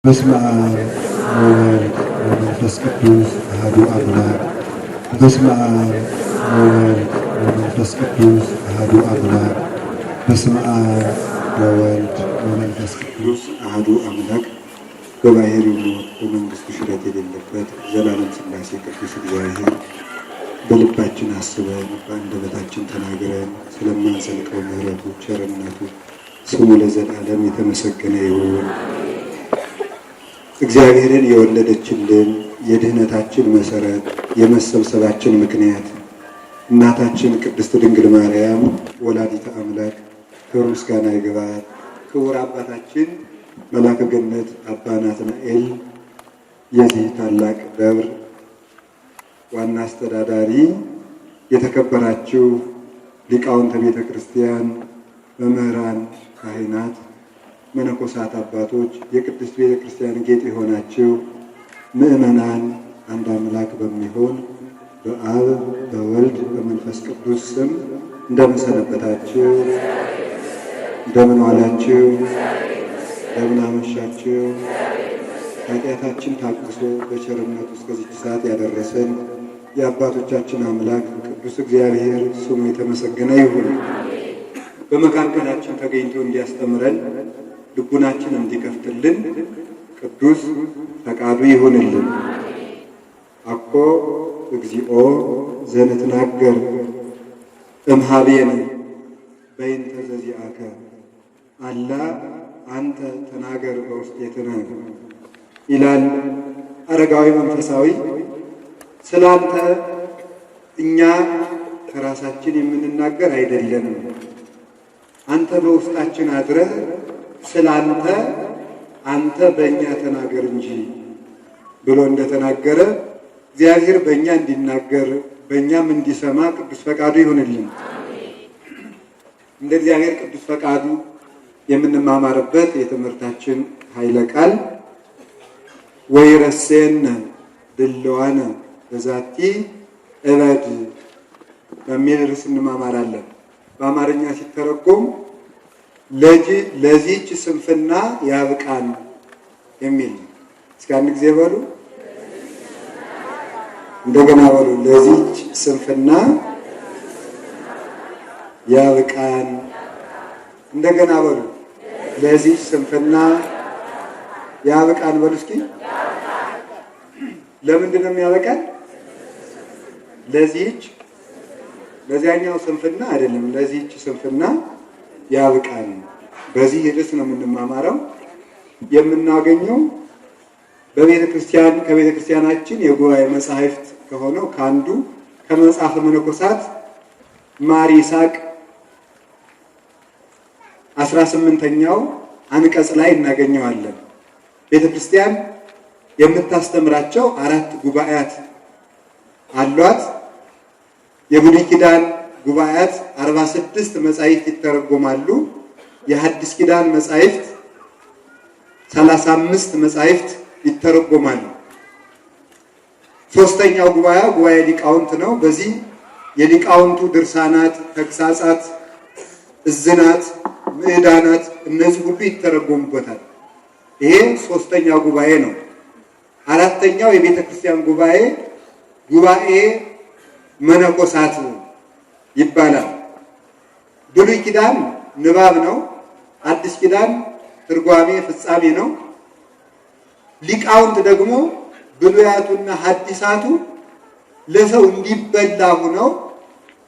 በስመ አብ ወወልድ ወመንፈስ ቅዱስ አሐዱ አምላክ። በስመ አብ ወወልድ ወመንፈስ ቅዱስ አሐዱ አምላክ። በስመ አብ ወወልድ ወመንፈስ ቅዱስ አሐዱ አምላክ። በባሕርዩ ሞት በመንግሥቱ ሽረት የሌለበት ዘላለም ሥላሴ ቅዱስ እግዚአብሔር በልባችን አስበን በአንደበታችን ተናግረን ስለማንዘልቀው ምሕረቱ ቸርነቱ ስሙ ለዘላለም የተመሰገነ ይሁን። እግዚአብሔርን የወለደችልን የድኅነታችን መሠረት የመሰብሰባችን ምክንያት እናታችን ቅድስት ድንግል ማርያም ወላዲተ አምላክ ክብር ምስጋና ይግባት። ክቡር አባታችን መልአከ ገነት አባ ናትናኤል የዚህ ታላቅ ደብር ዋና አስተዳዳሪ፣ የተከበራችሁ ሊቃውንተ ቤተ ክርስቲያን፣ መምህራን፣ ካህናት፣ መነኮሳት አባቶች፣ የቅድስት ቤተ ክርስቲያን ጌጥ የሆናችሁ ምእመናን አንድ አምላክ በሚሆን በአብ በወልድ በመንፈስ ቅዱስ ስም እንደምን ሰነበታችሁ? እንደምን ዋላችሁ? እንደምን አመሻችሁ? ኃጢአታችን ታቅሶ በቸርነቱ እስከዚች ሰዓት ያደረሰን የአባቶቻችን አምላክ ቅዱስ እግዚአብሔር ስሙ የተመሰገነ ይሁን። በመካከላችን ተገኝቶ እንዲያስተምረን ልቡናችን እንዲከፍትልን ቅዱስ ፈቃዱ ይሁንልን። አኮ እግዚኦ ዘንትናገር እምኀቤነ በይንተ ዘዚአከ አላ አንተ ተናገር በውስጤትነ ይላል አረጋዊ መንፈሳዊ። ስላንተ እኛ ከራሳችን የምንናገር አይደለንም፣ አንተ በውስጣችን አድረህ ስላንተ አንተ በእኛ ተናገር እንጂ ብሎ እንደተናገረ እግዚአብሔር በእኛ እንዲናገር በእኛም እንዲሰማ ቅዱስ ፈቃዱ ይሁንልን። እንደ እግዚአብሔር ቅዱስ ፈቃዱ የምንማማርበት የትምህርታችን ኃይለ ቃል ወይረሴነ ድልዋነ በዛቲ እበድ በሚል ርዕስ እንማማራለን። በአማርኛ ሲተረጎም ለዚህች ስንፍና ያብቃን የሚል። እስኪ አንድ ጊዜ በሉ፣ እንደገና በሉ። ለዚህች ስንፍና ያብቃን። እንደገና በሉ። ለዚህች ስንፍና ያብቃን በሉ እስኪ። ለምንድን ነው የሚያበቃን? ለዚያኛው ስንፍና አይደለም፣ ለዚህች ስንፍና ያብቃን። በዚህ ርዕስ ነው የምንማማረው። የምናገኘው በቤተ ክርስቲያን ከቤተ ክርስቲያናችን የጉባኤ መጻሕፍት ከሆነው ከአንዱ ከመጽሐፈ መነኮሳት ማር ይስሐቅ 18ኛው አንቀጽ ላይ እናገኘዋለን። ቤተ ክርስቲያን የምታስተምራቸው 4 ጉባኤያት አሏት። የብሉይ ኪዳን ጉባኤያት 46 መጻሕፍት ይተረጎማሉ። የሐዲስ ኪዳን መጻሕፍት 35 መጻሕፍት ይተረጎማሉ። ሶስተኛው ጉባኤ ሊቃውንት ነው። በዚህ የሊቃውንቱ ድርሳናት፣ ተግሳጻት፣ እዝናት፣ ምዕዳናት እነዚህ ሁሉ ይተረጎሙበታል። ይሄ ሶስተኛው ጉባኤ ነው። አራተኛው የቤተ ክርስቲያን ጉባኤ መነኮሳት ይባላል። ብሉይ ኪዳን ንባብ ነው። አዲስ ኪዳን ትርጓሜ ፍጻሜ ነው። ሊቃውንት ደግሞ ብሉያቱና ሐዲሳቱ ለሰው እንዲበላ ሆነው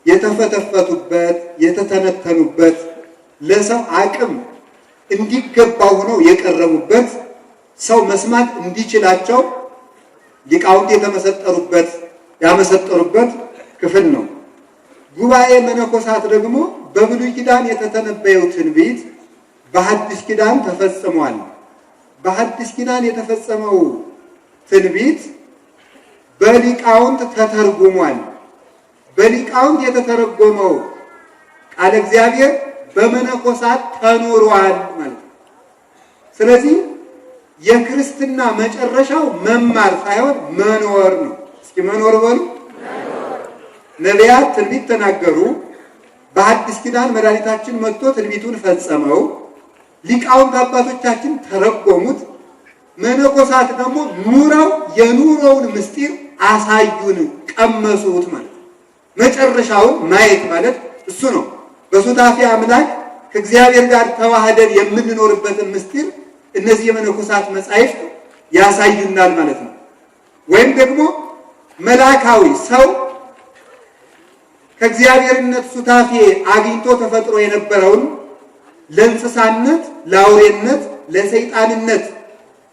የተፈተፈቱበት የተተነተኑበት ለሰው አቅም እንዲገባ ሆነው የቀረቡበት ሰው መስማት እንዲችላቸው ሊቃውንት ያመሰጠሩበት ክፍል ነው። ጉባኤ መነኮሳት ደግሞ በብሉይ ኪዳን የተተነበየው ትንቢት በሐዲስ ኪዳን ተፈጽሟል። በሐዲስ ኪዳን የተፈጸመው ትንቢት በሊቃውንት ተተርጉሟል። በሊቃውንት የተተረጎመው ቃለ እግዚአብሔር በመነኮሳት ተኖሯል ማለት ነው። ስለዚህ የክርስትና መጨረሻው መማር ሳይሆን መኖር ነው። እስኪ መኖር በሉ። ነቢያት ትንቢት ተናገሩ። በሐዲስ ኪዳን መድኃኒታችን መጥቶ ትንቢቱን ፈጸመው። ሊቃውንት አባቶቻችን ተረጎሙት። መነኮሳት ደግሞ ኑረው የኑሮውን ምስጢር አሳዩን፣ ቀመሱት ማለት ነው። መጨረሻውን ማየት ማለት እሱ ነው። በሱታፌ አምላክ ከእግዚአብሔር ጋር ተዋህደን የምንኖርበትን ምስጢር እነዚህ የመነኮሳት መጻሕፍት ያሳዩናል ማለት ነው። ወይም ደግሞ መላካዊ ሰው ከእግዚአብሔርነት ሱታፌ አግኝቶ ተፈጥሮ የነበረውን ለእንስሳነት፣ ለአውሬነት፣ ለሰይጣንነት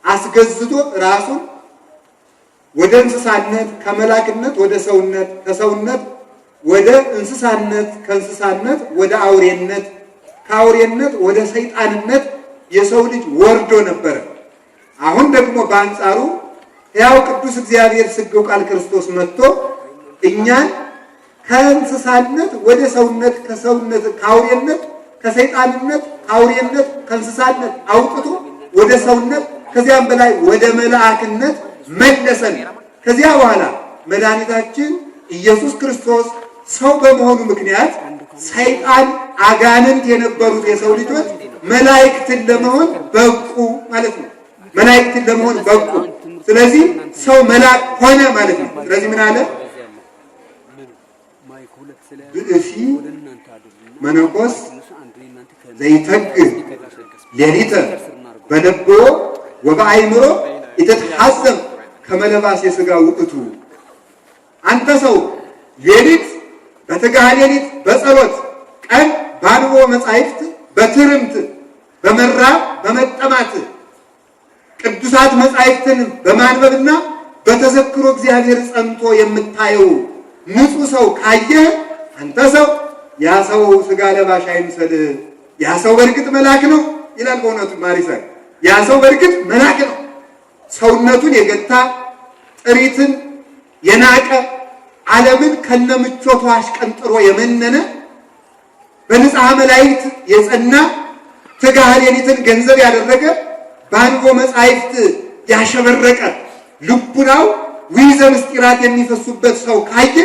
አስገዝቶ ራሱን ወደ እንስሳነት፣ ከመላክነት ወደ ሰውነት፣ ከሰውነት ወደ እንስሳነት፣ ከእንስሳነት ወደ አውሬነት፣ ከአውሬነት ወደ ሰይጣንነት የሰው ልጅ ወርዶ ነበረ። አሁን ደግሞ በአንጻሩ ሕያው ቅዱስ እግዚአብሔር ሥጋው ቃል ክርስቶስ መጥቶ እኛን ከእንስሳነት ወደ ሰውነት፣ ከሰውነት ከአውሬነት፣ ከሰይጣንነት፣ ከአውሬነት፣ ከእንስሳነት አውጥቶ ወደ ሰውነት ከዚያም በላይ ወደ መላእክነት መለሰን። ከዚያ በኋላ መድኃኒታችን ኢየሱስ ክርስቶስ ሰው በመሆኑ ምክንያት ሰይጣን፣ አጋንንት የነበሩት የሰው ልጆች መላእክትን ለመሆን በቁ ማለት ነው። መላእክትን ለመሆን በቁ። ስለዚህ ሰው መልአክ ሆነ ማለት ነው። ስለዚህ ምን አለ? ብእሲ መነኮስ ዘይተግህ ሌሊተ በልቦ ወበአይምሮ ይተሐዘብ ከመለባስ የሥጋ ውእቱ። አንተ ሰው ሌሊት በትጋሃ ሌሊት በጸሎት ቀን በአንቦ መጻሕፍት በትርምት በመራብ በመጠማት ቅዱሳት መጻሕፍትን በማንበብና በተዘክሮ እግዚአብሔር ጸንቶ የምታየው ንጹሕ ሰው ካየህ አንተ ሰው ያ ሰው ሥጋ ለባሽ አይምሰል፣ ያ ሰው በእርግጥ መልአክ ነው ይላል። በእውነቱ ማሪሳይ ያ ሰው በእርግጥ መልአክ ነው። ሰውነቱን የገታ ጥሪትን የናቀ ዓለምን ከነምቾቱ አሽቀንጥሮ የመነነ በንጽሐ መላእክት የጸና ትጋሃ ሌሊትን ገንዘብ ያደረገ በአንቦ መጻሕፍት ያሸበረቀ ልቡናው ዊዘ ምስጢራት የሚፈሱበት ሰው ካየ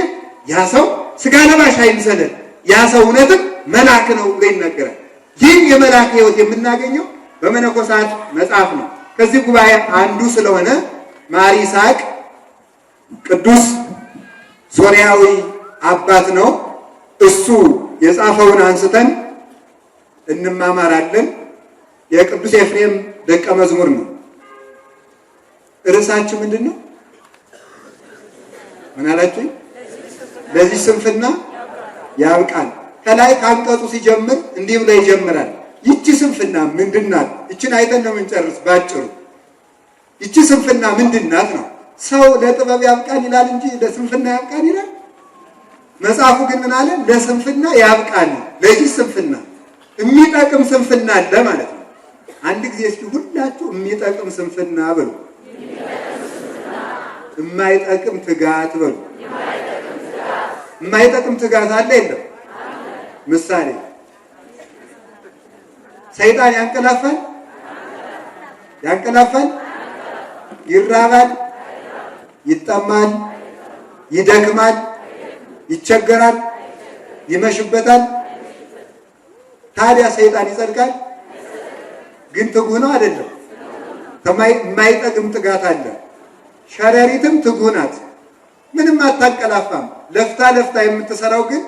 ያ ሰው ሥጋ ለባሽ አይምሰልን፣ ያ ሰው እውነትም መልአክ ነው ብሎ ይነገራል። ይህ የመልአክ ሕይወት የምናገኘው በመነኮሳት መጽሐፍ ነው። ከዚህ ጉባኤ አንዱ ስለሆነ ማር ይስሐቅ ቅዱስ ሶርያዊ አባት ነው። እሱ የጻፈውን አንስተን እንማማራለን። የቅዱስ ኤፍሬም ደቀ መዝሙር ነው። ርዕሳችን ምንድን ነው? ምን አላችሁ? ለዚህ ስንፍና ያብቃል። ከላይ ከአንቀጹ ሲጀምር እንዲህ ብሎ ይጀምራል። ይቺ ስንፍና ምንድናት? ይችን አይተን ነው የምንጨርስ ባጭሩ። ይቺ ስንፍና ምንድናት ነው? ሰው ለጥበብ ያብቃል ይላል እንጂ ለስንፍና ያብቃል ይላል? መጽሐፉ ግን ምን አለ? ለስንፍና ያብቃል። ለዚህ ስንፍና የሚጠቅም ስንፍና አለ ማለት ነው። አንድ ጊዜ እስኪ ሁላችሁ የሚጠቅም ስንፍና በሉ፣ የማይጠቅም ትጋት በሉ። የማይጠቅም ትጋት አለ የለም? ምሳሌ ሰይጣን ያንቀላፋል፣ ይራባል፣ ይጠማል፣ ይደክማል፣ ይቸገራል፣ ይመሽበታል። ታዲያ ሰይጣን ይጸድቃል? ግን ትጉ ነው አይደለም? የማይጠቅም ትጋት አለ። ሸረሪትም ትጉ ናት፣ ምንም አታንቀላፋም። ለፍታ የምትሰራው ግን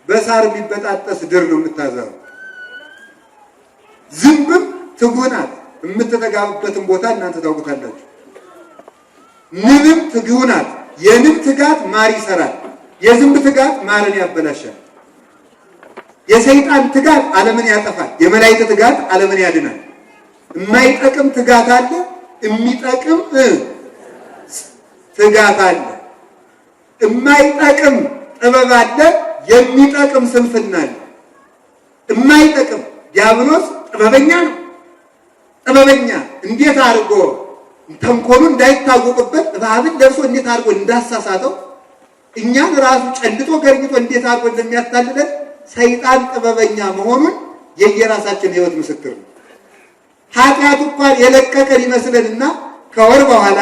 በሳር ቢበጣጠስ ድር ነው የምታዘረው። ዝንብም ትጉ ናት፣ የምትተጋብበትን ቦታ እናንተ ታውቁታላችሁ። ንብም ትጉ ናት። የንብ ትጋት ማር ይሰራል፣ የዝንብ ትጋት ማርን ያበላሻል። የሰይጣን ትጋት ዓለምን ያጠፋል፣ የመላእክት ትጋት ዓለምን ያድናል። የማይጠቅም ትጋት አለ፣ የሚጠቅም ትጋት አለ። የማይጠቅም ጥበብ አለ፣ የሚጠቅም ስንፍና አለ። የማይጠቅም ዲያብሎስ ጥበበኛ ነው። ጥበበኛ እንዴት አድርጎ ተንኮሉ እንዳይታወቅበት እባብን ለብሶ እንዴት አድርጎ እንዳሳሳተው እኛን ራሱ ጨልጦ ገርኝቶ እንዴት አድርጎ እንደሚያታልለን ሰይጣን ጥበበኛ መሆኑን የየራሳችን ሕይወት ምስክር ነው። ኃጢአቱ እንኳን የለቀቀን ይመስለንና ከወር በኋላ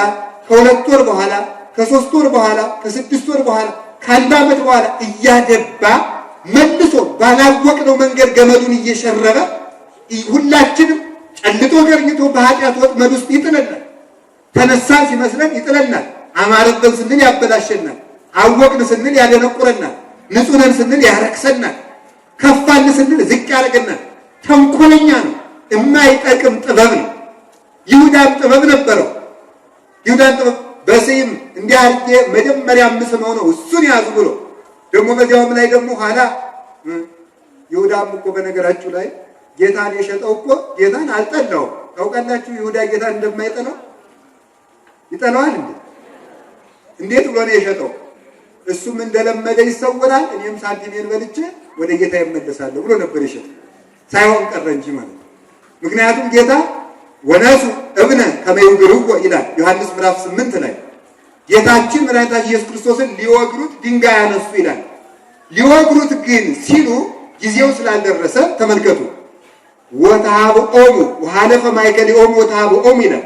ከሁለት ወር በኋላ ከሶስት ወር በኋላ ከስድስት ወር በኋላ ከአንድ ዓመት በኋላ እያደባ መልሶ ባላወቅነው መንገድ ገመዱን እየሸረበ ሁላችንም ጨልጦ ገርኝቶ በኃጢአት ወጥመድ ውስጥ ይጥለናል። ተነሳ ሲመስለን ይጥለናል። አማረብን ስንል ያበላሸናል። አወቅን ስንል ያደነቁረናል። ንጹህ ነን ስንል ያረክሰናል። ከፋን ስንል ዝቅ ያደርገናል። ተንኮለኛ ነው። የማይጠቅም ጥበብ ነው። ይሁዳም ጥበብ ነበረው። ይሁዳን ጥበብ በስይም እንዲህ አድርጌ መጀመሪያ የምስመው ነው እሱን ያዙ ብሎ ደግሞ በዚያውም ላይ ደግሞ ኋላ ይሁዳም እኮ በነገራችሁ ላይ ጌታን የሸጠው እኮ ጌታን አልጠላው። ታውቃላችሁ ይሁዳ ጌታን እንደማይጠላው ይጠላዋል እንዴ? እንዴት ብሎ ነው የሸጠው? እሱም እንደለመደ ይሰወራል፣ እኔም ሳንቲሜን በልቼ ወደ ጌታ እመለሳለሁ ብሎ ነበር የሸጠው። ሳይሆን ቀረ እንጂ ማለት ነው። ምክንያቱም ጌታ ወነሱ እብነ ከመ ይውግርዎ ይላል ዮሐንስ ምዕራፍ 8 ላይ ጌታችን መድኃኒታችን ኢየሱስ ክርስቶስን ሊወግሩት ድንጋይ ያነሱ ይላል። ሊወግሩት ግን ሲሉ ጊዜው ስላልደረሰ ተመልከቱ። ወተሃብኦሙ ወሐለፈ ማእከሊኦሙ ወተሃብኦሙ ይላል።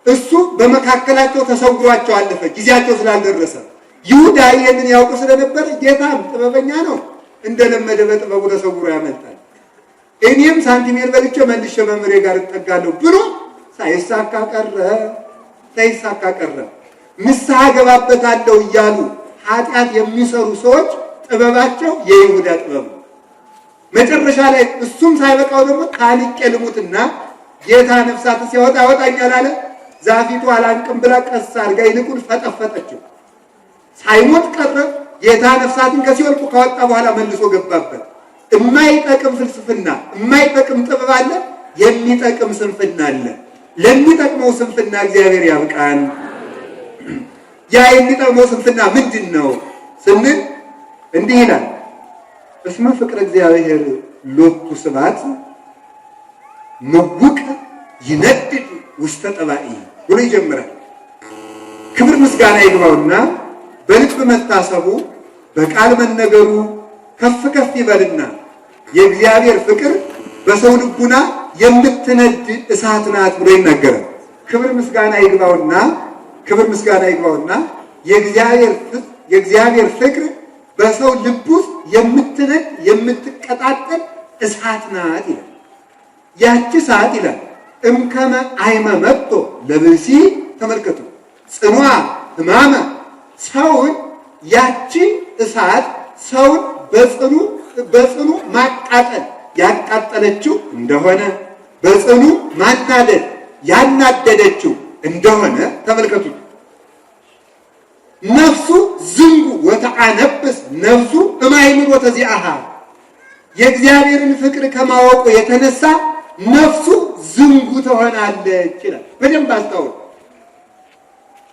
እሱ በመካከላቸው ተሰውሯቸው አለፈ ጊዜያቸው ስላልደረሰ። ይሁዳ ይህንን ያውቁ ስለነበር ጌታም ጥበበኛ ነው፣ እንደለመደ በጥበቡ ተሰውሮ ያመልጣል። እኔም ሳንቲሜን በልቼ መልሼ መምሬ ጋር እጠጋለሁ ብሎ ሳይሳካ ቀረ። ንስሐ ገባበታለሁ እያሉ ኃጢአት የሚሰሩ ሰዎች ጥበባቸው የይሁዳ ጥበብ ነው። መጨረሻ ላይ እሱም ሳይበቃው ደግሞ ታንቄ ልሙትና ጌታ ነፍሳትን ሲያወጣ ያወጣኛል አለ። ዛፊቱ አላንቅም ብላ ቀስ አድርጋ ይልቁን ፈጠፈጠችው። ሳይሞት ቀረ። ጌታ ነፍሳትን ከሲኦል ካወጣ በኋላ መልሶ ገባበት። የማይጠቅም ፍልስፍና፣ የማይጠቅም ጥበብ አለ፣ የሚጠቅም ስንፍና አለ። ለሚጠቅመው ስንፍና እግዚአብሔር ያብቃን። ያ የሚጠቅመው ስንፍና ምንድን ነው ስንል እንዲህ ይላል። እስመ ፍቅረ እግዚአብሔር ሎቱ ስብሐት ምውቅ ይነድድ ውስተ ጠባኢ ብሎ ይጀምራል። ክብር ምስጋና ይግባውና በልብ መታሰቡ በቃል መነገሩ ከፍ ከፍ ይበልና የእግዚአብሔር ፍቅር በሰው ልቡና የምትነድ እሳት ናት ብሎ ይናገራል። ክብር ምስጋና ይግባውና የእግዚአብሔር ፍቅር በሰው ልብ ውስጥ የምትነድ የምትቀጣጠል እሳት ናት ይላል። ያቺ እሳት ይላል እምከመ አይመ መጥቶ ለብሲ ተመልከቱ ጽኗ ሕማመ ሰውን ያቺ እሳት ሰውን በጽኑ ማቃጠል ያቃጠለችው እንደሆነ በጽኑ ማናደድ ያናደደችው እንደሆነ ተመልከቱ። ነፍሱ ዝንጉ ወተአነብስ ነፍሱ እማይምሮ ተዚአሃ የእግዚአብሔርን ፍቅር ከማወቁ የተነሳ ነፍሱ ዝንጉ ትሆናለች ይላል። በደንብ አስተውሉ።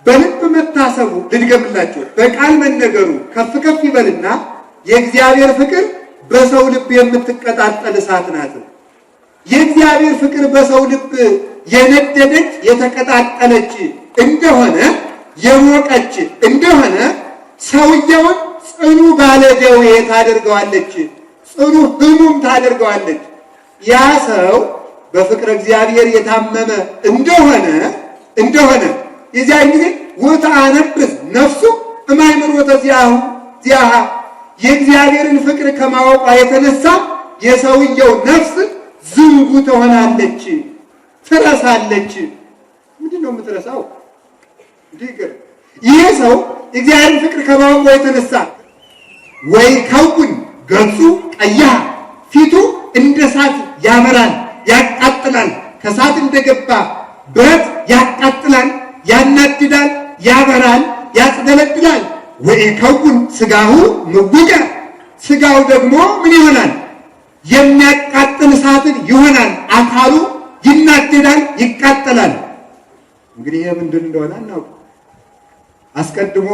በልብ መታሰቡ ልድገምላችሁ፣ በቃል መነገሩ ከፍ ከፍ ይበልና የእግዚአብሔር ፍቅር በሰው ልብ የምትቀጣጠል እሳት ናት። የእግዚአብሔር ፍቅር በሰው ልብ የነደደች የተቀጣጠለች እንደሆነ የሞቀች እንደሆነ ሰውየውን ጽኑ ባለደዌ ታደርገዋለች፣ ጽኑ ሕሙም ታደርገዋለች። ያ ሰው በፍቅረ እግዚአብሔር የታመመ እንደሆነ የዚያን ጊዜ ወተአነብስ ነፍሱ እማይምሮ ተዚአሃ የእግዚአብሔርን ፍቅር ከማወቋ የተነሳ የሰውየው ነፍስ ዝንጉ ትሆናለች፣ ትረሳለች። ምንድን ነው የምትረሳው? ይህ ሰው እግዚአብሔርን ፍቅር ከማወቋ የተነሳ ወይ ከውን ገጹ ቀያ ፊቱ እንደ እሳት ያበራል፣ ያቃጥላል። ከእሳት እንደገባ ብረት ያቃጥላል፣ ያናድዳል፣ ያበራል፣ ያጽደለድላል። ወይ ከውን ስጋሁ ምውቀ ስጋው ደግሞ ምን ይሆናል? የሚያቃጥል እሳትን ይሆናል። አካሉ ይናደዳል፣ ይቃጠላል። እንግዲህ ይሄ ምንድን እንደሆነ እናውቅ። አስቀድሞ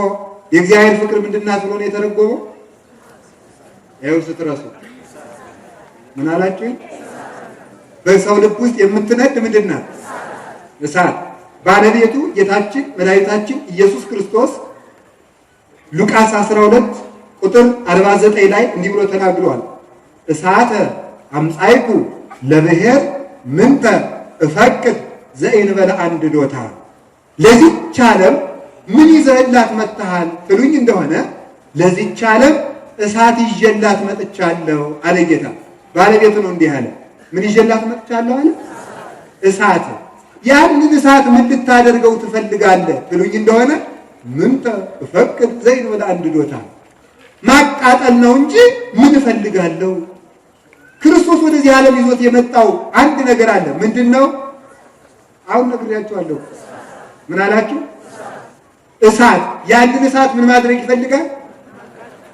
የእግዚአብሔር ፍቅር ምንድናት ብሎ ነው የተረጎመው? ይኸው ስትረሱ ምን አላችሁ? በሰው ልብ ውስጥ የምትነድ ምንድናት? እሳት። ባለቤቱ ጌታችን መድኃኒታችን ኢየሱስ ክርስቶስ ሉቃስ 12 ቁጥር 49 ላይ እንዲህ ብሎ ተናግሯል። እሳተ አምጻይኩ ለብሔር ምንተ እፈቅድ ዘእንበለ አንድ ዶታ። ለዚህች ዓለም ምን ይዘህላት መጥተሃል ትሉኝ እንደሆነ ለዚህች ዓለም እሳት ይዤላት መጥቻለሁ አለ ጌታ። ባለቤቱ ነው እንዲህ አለ። ምን ይዤላት መጥቻለሁ አለ? እሳት። ያንን እሳት ምን ልታደርገው ትፈልጋለህ ትሉኝ እንደሆነ ምንተ እፈቅድ ዘይን ወደ አንድ ዶታ ማቃጠል ነው እንጂ ምን እፈልጋለሁ? ክርስቶስ ወደዚህ ዓለም ይዞት የመጣው አንድ ነገር አለ። ምንድነው? አሁን ነግሬያችኋለሁ። ምን አላችሁ? እሳት። ያንን እሳት ምን ማድረግ ይፈልጋል?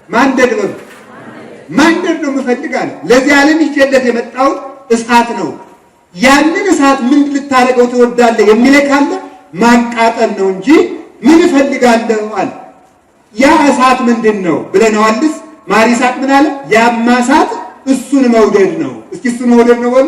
ማንደድ ነው። ማንደድ ነው የምፈልጋል። ለዚህ ዓለም ይዤለት የመጣው እሳት ነው። ያንን እሳት ምን ልታደርገው ትወዳለህ የሚል ካለ ማቃጠል ነው እንጂ ምን እፈልጋለሁ አለ። ያ እሳት ምንድነው ብለናልስ? ማር ይስሐቅ ምን አለ? ያማ እሳት እሱን መውደድ ነው። እስኪ እሱን መውደድ ነው በሉ።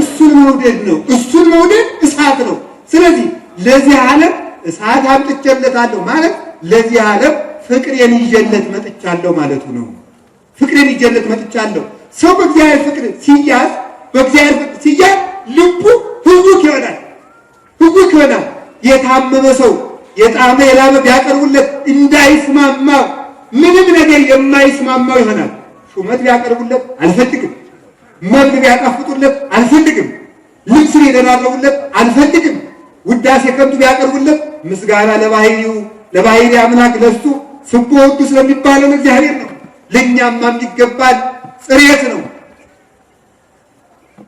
እሱን መውደድ ነው። እሱን መውደድ እሳት ነው። ስለዚህ ለዚህ ዓለም እሳት አምጥቼለታለሁ ማለት ለዚህ ዓለም ፍቅሬን ይዤለት መጥቻለሁ ማለቱ ነው። ፍቅሬን ይዤለት መጥቻለሁ። ሰው በእግዚአብሔር ፍቅር ሲያዝ በእግዚአብሔር ፍቅር ሲያዝ ልቡ ህውክ ይሆናል። ህውክ ይሆናል። የታመመ ሰው የጣመ የላመ ቢያቀርቡለት እንዳይስማማው ምንም ነገር የማይስማማው ይሆናል። ሹመት ቢያቀርቡለት አልፈልግም፣ መብል ቢያጣፍጡለት አልፈልግም፣ ልብስ ቢደራረቡለት አልፈልግም፣ ውዳሴ ከንቱ ቢያቀርቡለት ምስጋና ለባህሪ አምላክ ለሱ ስቦ ወዱ ስለሚባለው እግዚአብሔር ነው። ለኛማ የሚገባል ጽሬት ነው።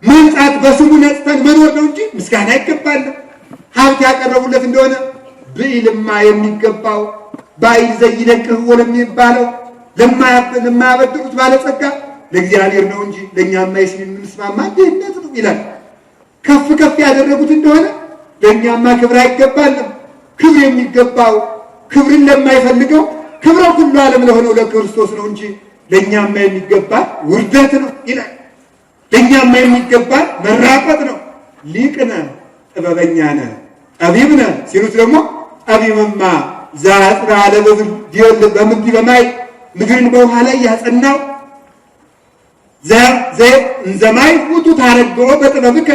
መንጻት በስሙ ነጽተን መኖር ነው እንጂ ምስጋና ይገባል። ሀብት ያቀረቡለት እንደሆነ ብኢልማ የሚገባው ባይል ዘይደቅህ ወለሚባለው ለማያበድሩት ባለጸጋ ለእግዚአብሔር ነው እንጂ ለኛማ የምንስማማ ድህነት ነው ይላል። ከፍ ከፍ ያደረጉት እንደሆነ ለኛማ ክብር አይገባልም። ክብር የሚገባው ክብርን ለማይፈልገው ክብረ ሁሉ ዓለም ለሆነው ለክርስቶስ ነው እንጂ ለኛማ የሚገባ ውርደት ነው ይላል። ለኛማ የሚገባ መራቆት ነው። ሊቅነ ጥበበኛነ ጠቢብነ ሲሉት ደግሞ ጠቢብማ ዛጥራ ለበብል ዲል በምድር በማይ ምድርን በውሃ ላይ ያጸናው ዘማይ ሁቱ ታረገው በጥበብከ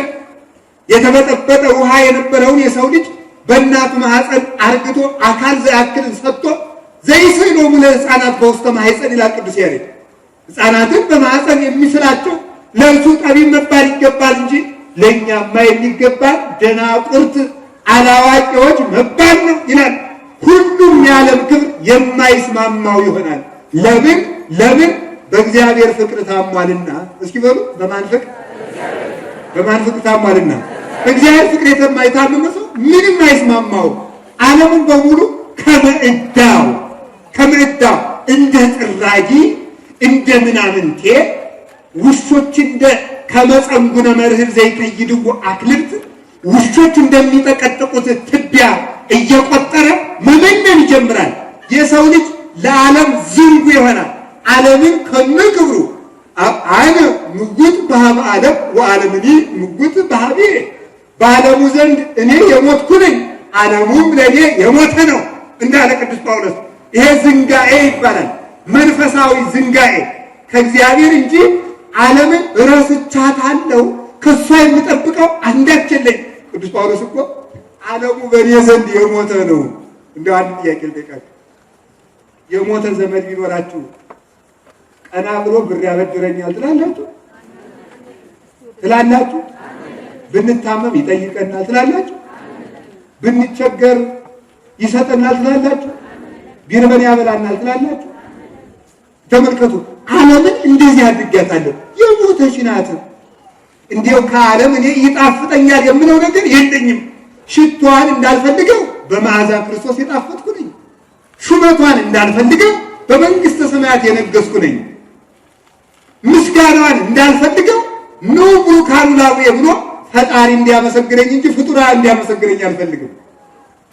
የተበጠበጠ ውሃ የነበረውን የሰው ልጅ በእናቱ ማህፀን አርግቶ አካል ዘያክል ሰጥቶ ዘይስለው ለሕፃናት በውስተ ማህፀን ይላል ቅዱስ ያሬድ። ሕፃናትን በማህፀን የሚስላቸው ለእርሱ ጠቢብ መባል ይገባል እንጂ ለእኛማ የሚገባል ደናቁርት አላዋቂዎች መባል ነው ይላል። ሁሉም የዓለም ክብር የማይስማማው ይሆናል። ለምን በእግዚአብሔር ፍቅር ታሟልና። እስኪ በሉ በማን ፍቅር? በማን ፍቅር ታሟልና? በእግዚአብሔር ፍቅር የማይታመን ሰው ምንም አይስማማው። ዓለሙን በሙሉ ከመዕዳው እንደ ጥራጊ እንደ ምናምንቴ ውሾች እንደ ከመጸንጉነ መርህብ ዘይቀይድዎ አክልብት ውሾች እንደሚጠቀጥቁት ትቢያ እየቆጠረ መመነን ይጀምራል። የሰው ልጅ ለዓለም ዝንጉ ይሆናል። ዓለምን ከነክብሩ አይነ ምጉት በሃበ ዓለም ወዓለምኒ ምጉት በሃቤ በዓለሙ ዘንድ እኔ የሞትኩ ነኝ፣ ዓለሙም ለእኔ የሞተ ነው እንዳለ ቅዱስ ጳውሎስ። ይሄ ዝንጋኤ ይባላል። መንፈሳዊ ዝንጋኤ ከእግዚአብሔር እንጂ ዓለምን ረስቻታለሁ ከሷ የምጠብቀው አንዳች የለኝ። ቅዱስ ጳውሎስ እኮ ዓለሙ በእኔ ዘንድ የሞተ ነው። እንደው አንድ ጥያቄ ልጠይቃችሁ። የሞተ ዘመድ ቢኖራችሁ ቀና ብሎ ብር ያበድረኛል ትላላችሁ? ብንታመም ይጠይቀናል ትላላችሁ? ብንቸገር ይሰጠናል ትላላችሁ? ቢርበን ያበላናል ትላላችሁ? ተመልከቱ። ዓለምን እንደዚህ አድርጋታለሁ። የሞተች ናት። እንዲያው ከዓለም እኔ ይጣፍጠኛል የምለው ነገር የለኝም። ሽቷን እንዳልፈልገው በመዓዛ ክርስቶስ የጣፈጥኩ ነኝ። ሹመቷን እንዳልፈልገው በመንግስተ ሰማያት የነገስኩ ነኝ። ምስጋናዋን እንዳልፈልገው ኑ ቡሩካን ላቡየ ብሎ ፈጣሪ እንዲያመሰግነኝ እንጂ ፍጡራ እንዲያመሰግነኝ አልፈልግም።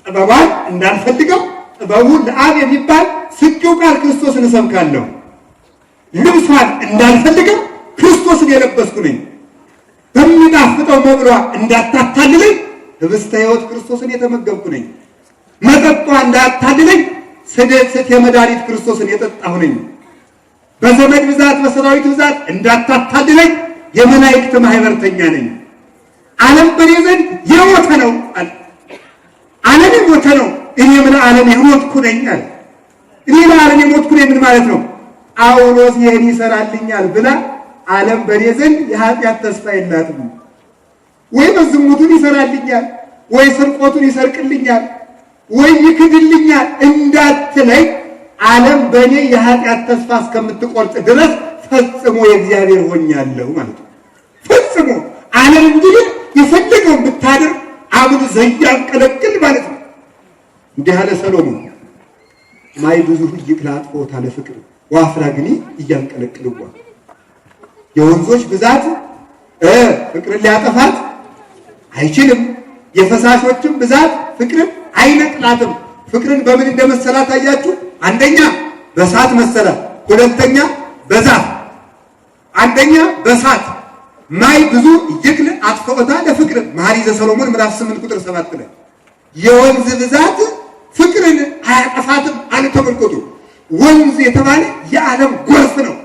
ጥበቧን እንዳልፈልገው ጥበቡ ለአብ የሚባል ስቂው ቃል ክርስቶስን እሰብካለሁ። ልብሷን እንዳልፈልገው ክርስቶስን የለበስኩ ነኝ። በሚጣፍጠው መብሏ እንዳታታልለኝ ህብስተ ሕይወት ክርስቶስን የተመገብኩ ነኝ። መጠጧ እንዳታልለኝ ስት የመድኃኒት ክርስቶስን የጠጣሁ ነኝ። በዘመድ ብዛት በሰራዊት ብዛት እንዳታታልለኝ የመላእክት ማህበርተኛ ነኝ። ዓለም በኔ ዘንድ የሞተ ነው አለ። ዓለም የሞተ ነው፣ እኔ ለዓለም የሞትኩ ነኝ አለ። እኔ ለዓለም የሞትኩ ነኝ ምን ማለት ነው? ጳውሎስ ይህን ይሰራልኛል ብላ ዓለም በኔ ዘንድ የኃጢአት ተስፋ የላትም። ወይ በዝሙቱን ይሰራልኛል፣ ወይ ስርቆቱን ይሰርቅልኛል፣ ወይ ይክድልኛል እንዳትለይ ዓለም በእኔ የኃጢአት ተስፋ እስከምትቆርጥ ድረስ ፈጽሞ የእግዚአብሔር ሆኛለሁ ማለት ነው። ፈጽሞ ዓለም እንግዲህ የፈለገውን ብታደርግ አምኑ ዘያንቀለቅል ማለት ነው። እንዲህ አለ ሰሎሞን ማይ ብዙ ይቅላ አጥፎታ ለፍቅር ወአፍላግኒ እያንቀለቅልዋ። የወንዞች ብዛት ፍቅርን ሊያጠፋት አይችልም። የፈሳሾችም ብዛት ፍቅርን አይነቅላትም። ፍቅርን በምን እንደመሰላት አያችሁ? አንደኛ በእሳት መሰላት፣ ሁለተኛ በዛፍ፣ አንደኛ በእሳት ማይ ብዙ ይቅል አጥፎታ ለፍቅር መኃልየ ዘሰሎሞን ምዕራፍ 8 ቁጥር 7 ላይ የወንዝ ብዛት ፍቅርን አያጠፋትም አለ። ተመልከቱ፣ ወንዝ የተባለ የዓለም ጎርፍ ነው።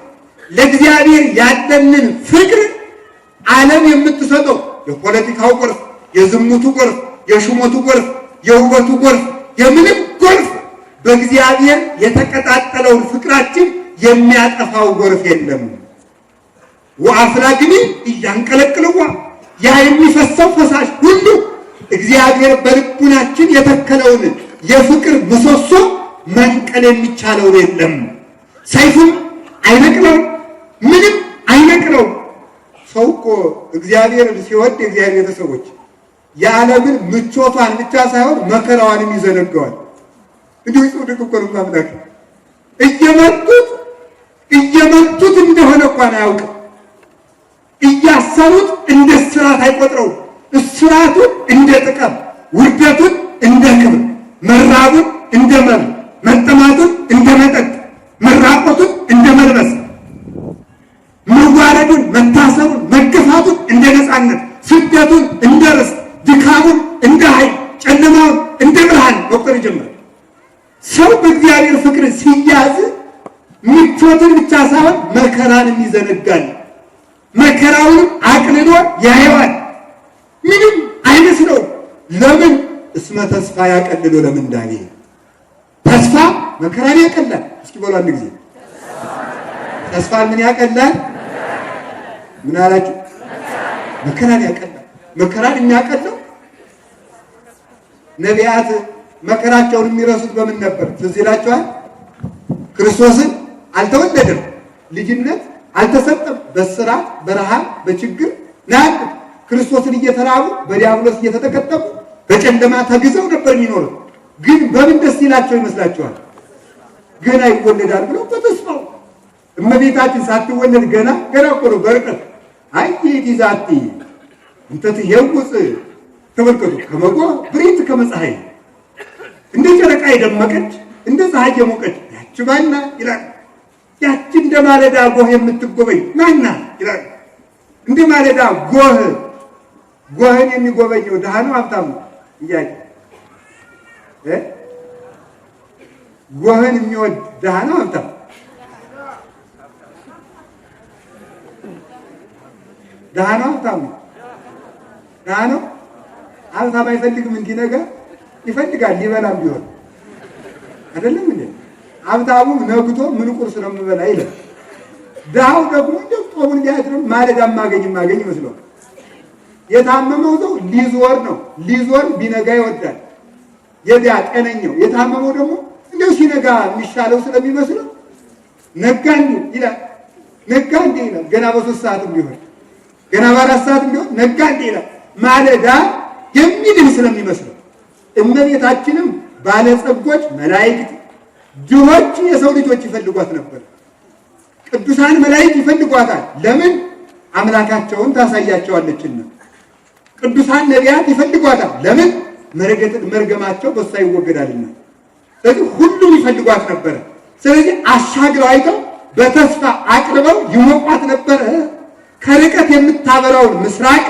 ለእግዚአብሔር ያለንን ፍቅር ዓለም የምትሰጠው የፖለቲካው ጎርፍ፣ የዝሙቱ ጎርፍ፣ የሽሞቱ ጎርፍ፣ የውበቱ ጎርፍ፣ የምንም ጎርፍ በእግዚአብሔር የተቀጣጠለውን ፍቅራችን የሚያጠፋው ጎርፍ የለም። ወአፍላግኒ እያንቀለቅልዋ ያ የሚፈሰው ፈሳሽ ሁሉ እግዚአብሔር በልቡናችን የተከለውን የፍቅር ምሰሶ መንቀል የሚቻለው የለም። ሰይፍም አይነቅለው፣ ምንም አይነቅለው። ሰው እኮ እግዚአብሔር ሲወድ የእግዚአብሔር ቤተሰቦች የዓለምን ምቾቷን ብቻ ሳይሆን መከራዋንም ይዘነጋዋል። እንዲሁ ጽድቅ እኮ ነው ማምላክ እየመቱት እንደሆነ እንኳን አያውቅም። እያሰሩት እንደ እስራት አይቆጥረው። እስራቱን እንደ ጥቅም፣ ውርደቱን እንደ ክብር፣ መራቡን እንደ መብል፣ መጠማቱን እንደ መጠጥ፣ መራቆቱን እንደ መልበስ፣ መዋረዱን፣ መታሰሩን፣ መገፋቱን እንደ ነፃነት፣ ስደቱን እንደ ርስት፣ ድካሙን እንደ ኃይል፣ ጨለማውን እንደ ብርሃን መቁጠር ይጀምራል። ሰው በእግዚአብሔር ፍቅር ሲያዝ ምቾትን ብቻ ሳይሆን መከራንም ይዘነጋል። መከራውንም አቅልሎ ያየዋል። ምንም አይመስለው። ለምን? እስመ ተስፋ ያቀልሎ ለምንዳኔ። ተስፋ መከራን ያቀላል። እስኪ በሉ አንድ ጊዜ ተስፋን ምን ያቀላል? ምን አላችሁ? መከራን ያቀላል። መከራን የሚያቀለው ነቢያት መከራቸውን የሚረሱት በምን ነበር? ትዝ ይላችኋል? ክርስቶስን አልተወለደም፣ ልጅነት አልተሰጠም። በስራት በረሃብ በችግር ናት። ክርስቶስን እየተራቡ በዲያብሎስ እየተጠቀጠቁ በጨለማ ተግዘው ነበር የሚኖሩት። ግን በምን ደስ ይላቸው ይመስላችኋል? ገና ይወለዳል ብለው በተስፋው። እመቤታችን ሳትወለድ ገና እኮ ነው በርቀት አይት ይዛቲ እንተት የውጽ ተመልከቱ ከመጎ ብሪት ከመፀሐይ እንደ ጨረቃ የደመቀች እንደ ፀሐይ የሞቀች ያቺ ማና ይላል። ያቺ እንደ ማለዳ ጎህ የምትጎበኝ ማና ይላል። እንደ ማለዳ ጎህን የሚጎበኘው ድሃ ነው ሀብታም ነው? እያየ ጎህን የሚወድ ድሃ ነው ሀብታም? ድሃ ነው ሀብታም ነው? ድሃ ነው። ሀብታም አይፈልግም እንዲህ ነገር ይፈልጋል። ሊበላም ቢሆን አይደለም እንዴ? ሀብታሙም ነግቶ ምን ቁርስ ነው የምበላ ይላል። ድሃው ደግሞ እንደው ጦሙን ሊያድርም ማለዳ ማገኝ ይመስለዋል። የታመመው ሰው ሊዞር ነው። ሊዞር ቢነጋ ይወዳል። የዲያ ጤነኛው የታመመው ደግሞ እንደው ሲነጋ የሚሻለው ስለሚመስለው ነጋ ይላል። ነጋ እንዴ ይላል። ገና በ3 ሰዓትም ቢሆን ገና በ4 ሰዓትም ቢሆን ነጋ እንዴ ይላል። ማለዳ የሚድን ስለሚመስለው እመቤታችንም ባለጸጎች መላእክት፣ ድሆች የሰው ልጆች ይፈልጓት ነበር። ቅዱሳን መላእክት ይፈልጓታል። ለምን? አምላካቸውን ታሳያቸዋለችና። ቅዱሳን ነቢያት ይፈልጓታል። ለምን? መርገማቸው በሷ ይወገዳልና። ስለዚህ ሁሉም ይፈልጓት ነበር። ስለዚህ አሻግረው አይተው በተስፋ አቅርበው ይሞቋት ነበር። ከርቀት የምታበራውን ምስራቅ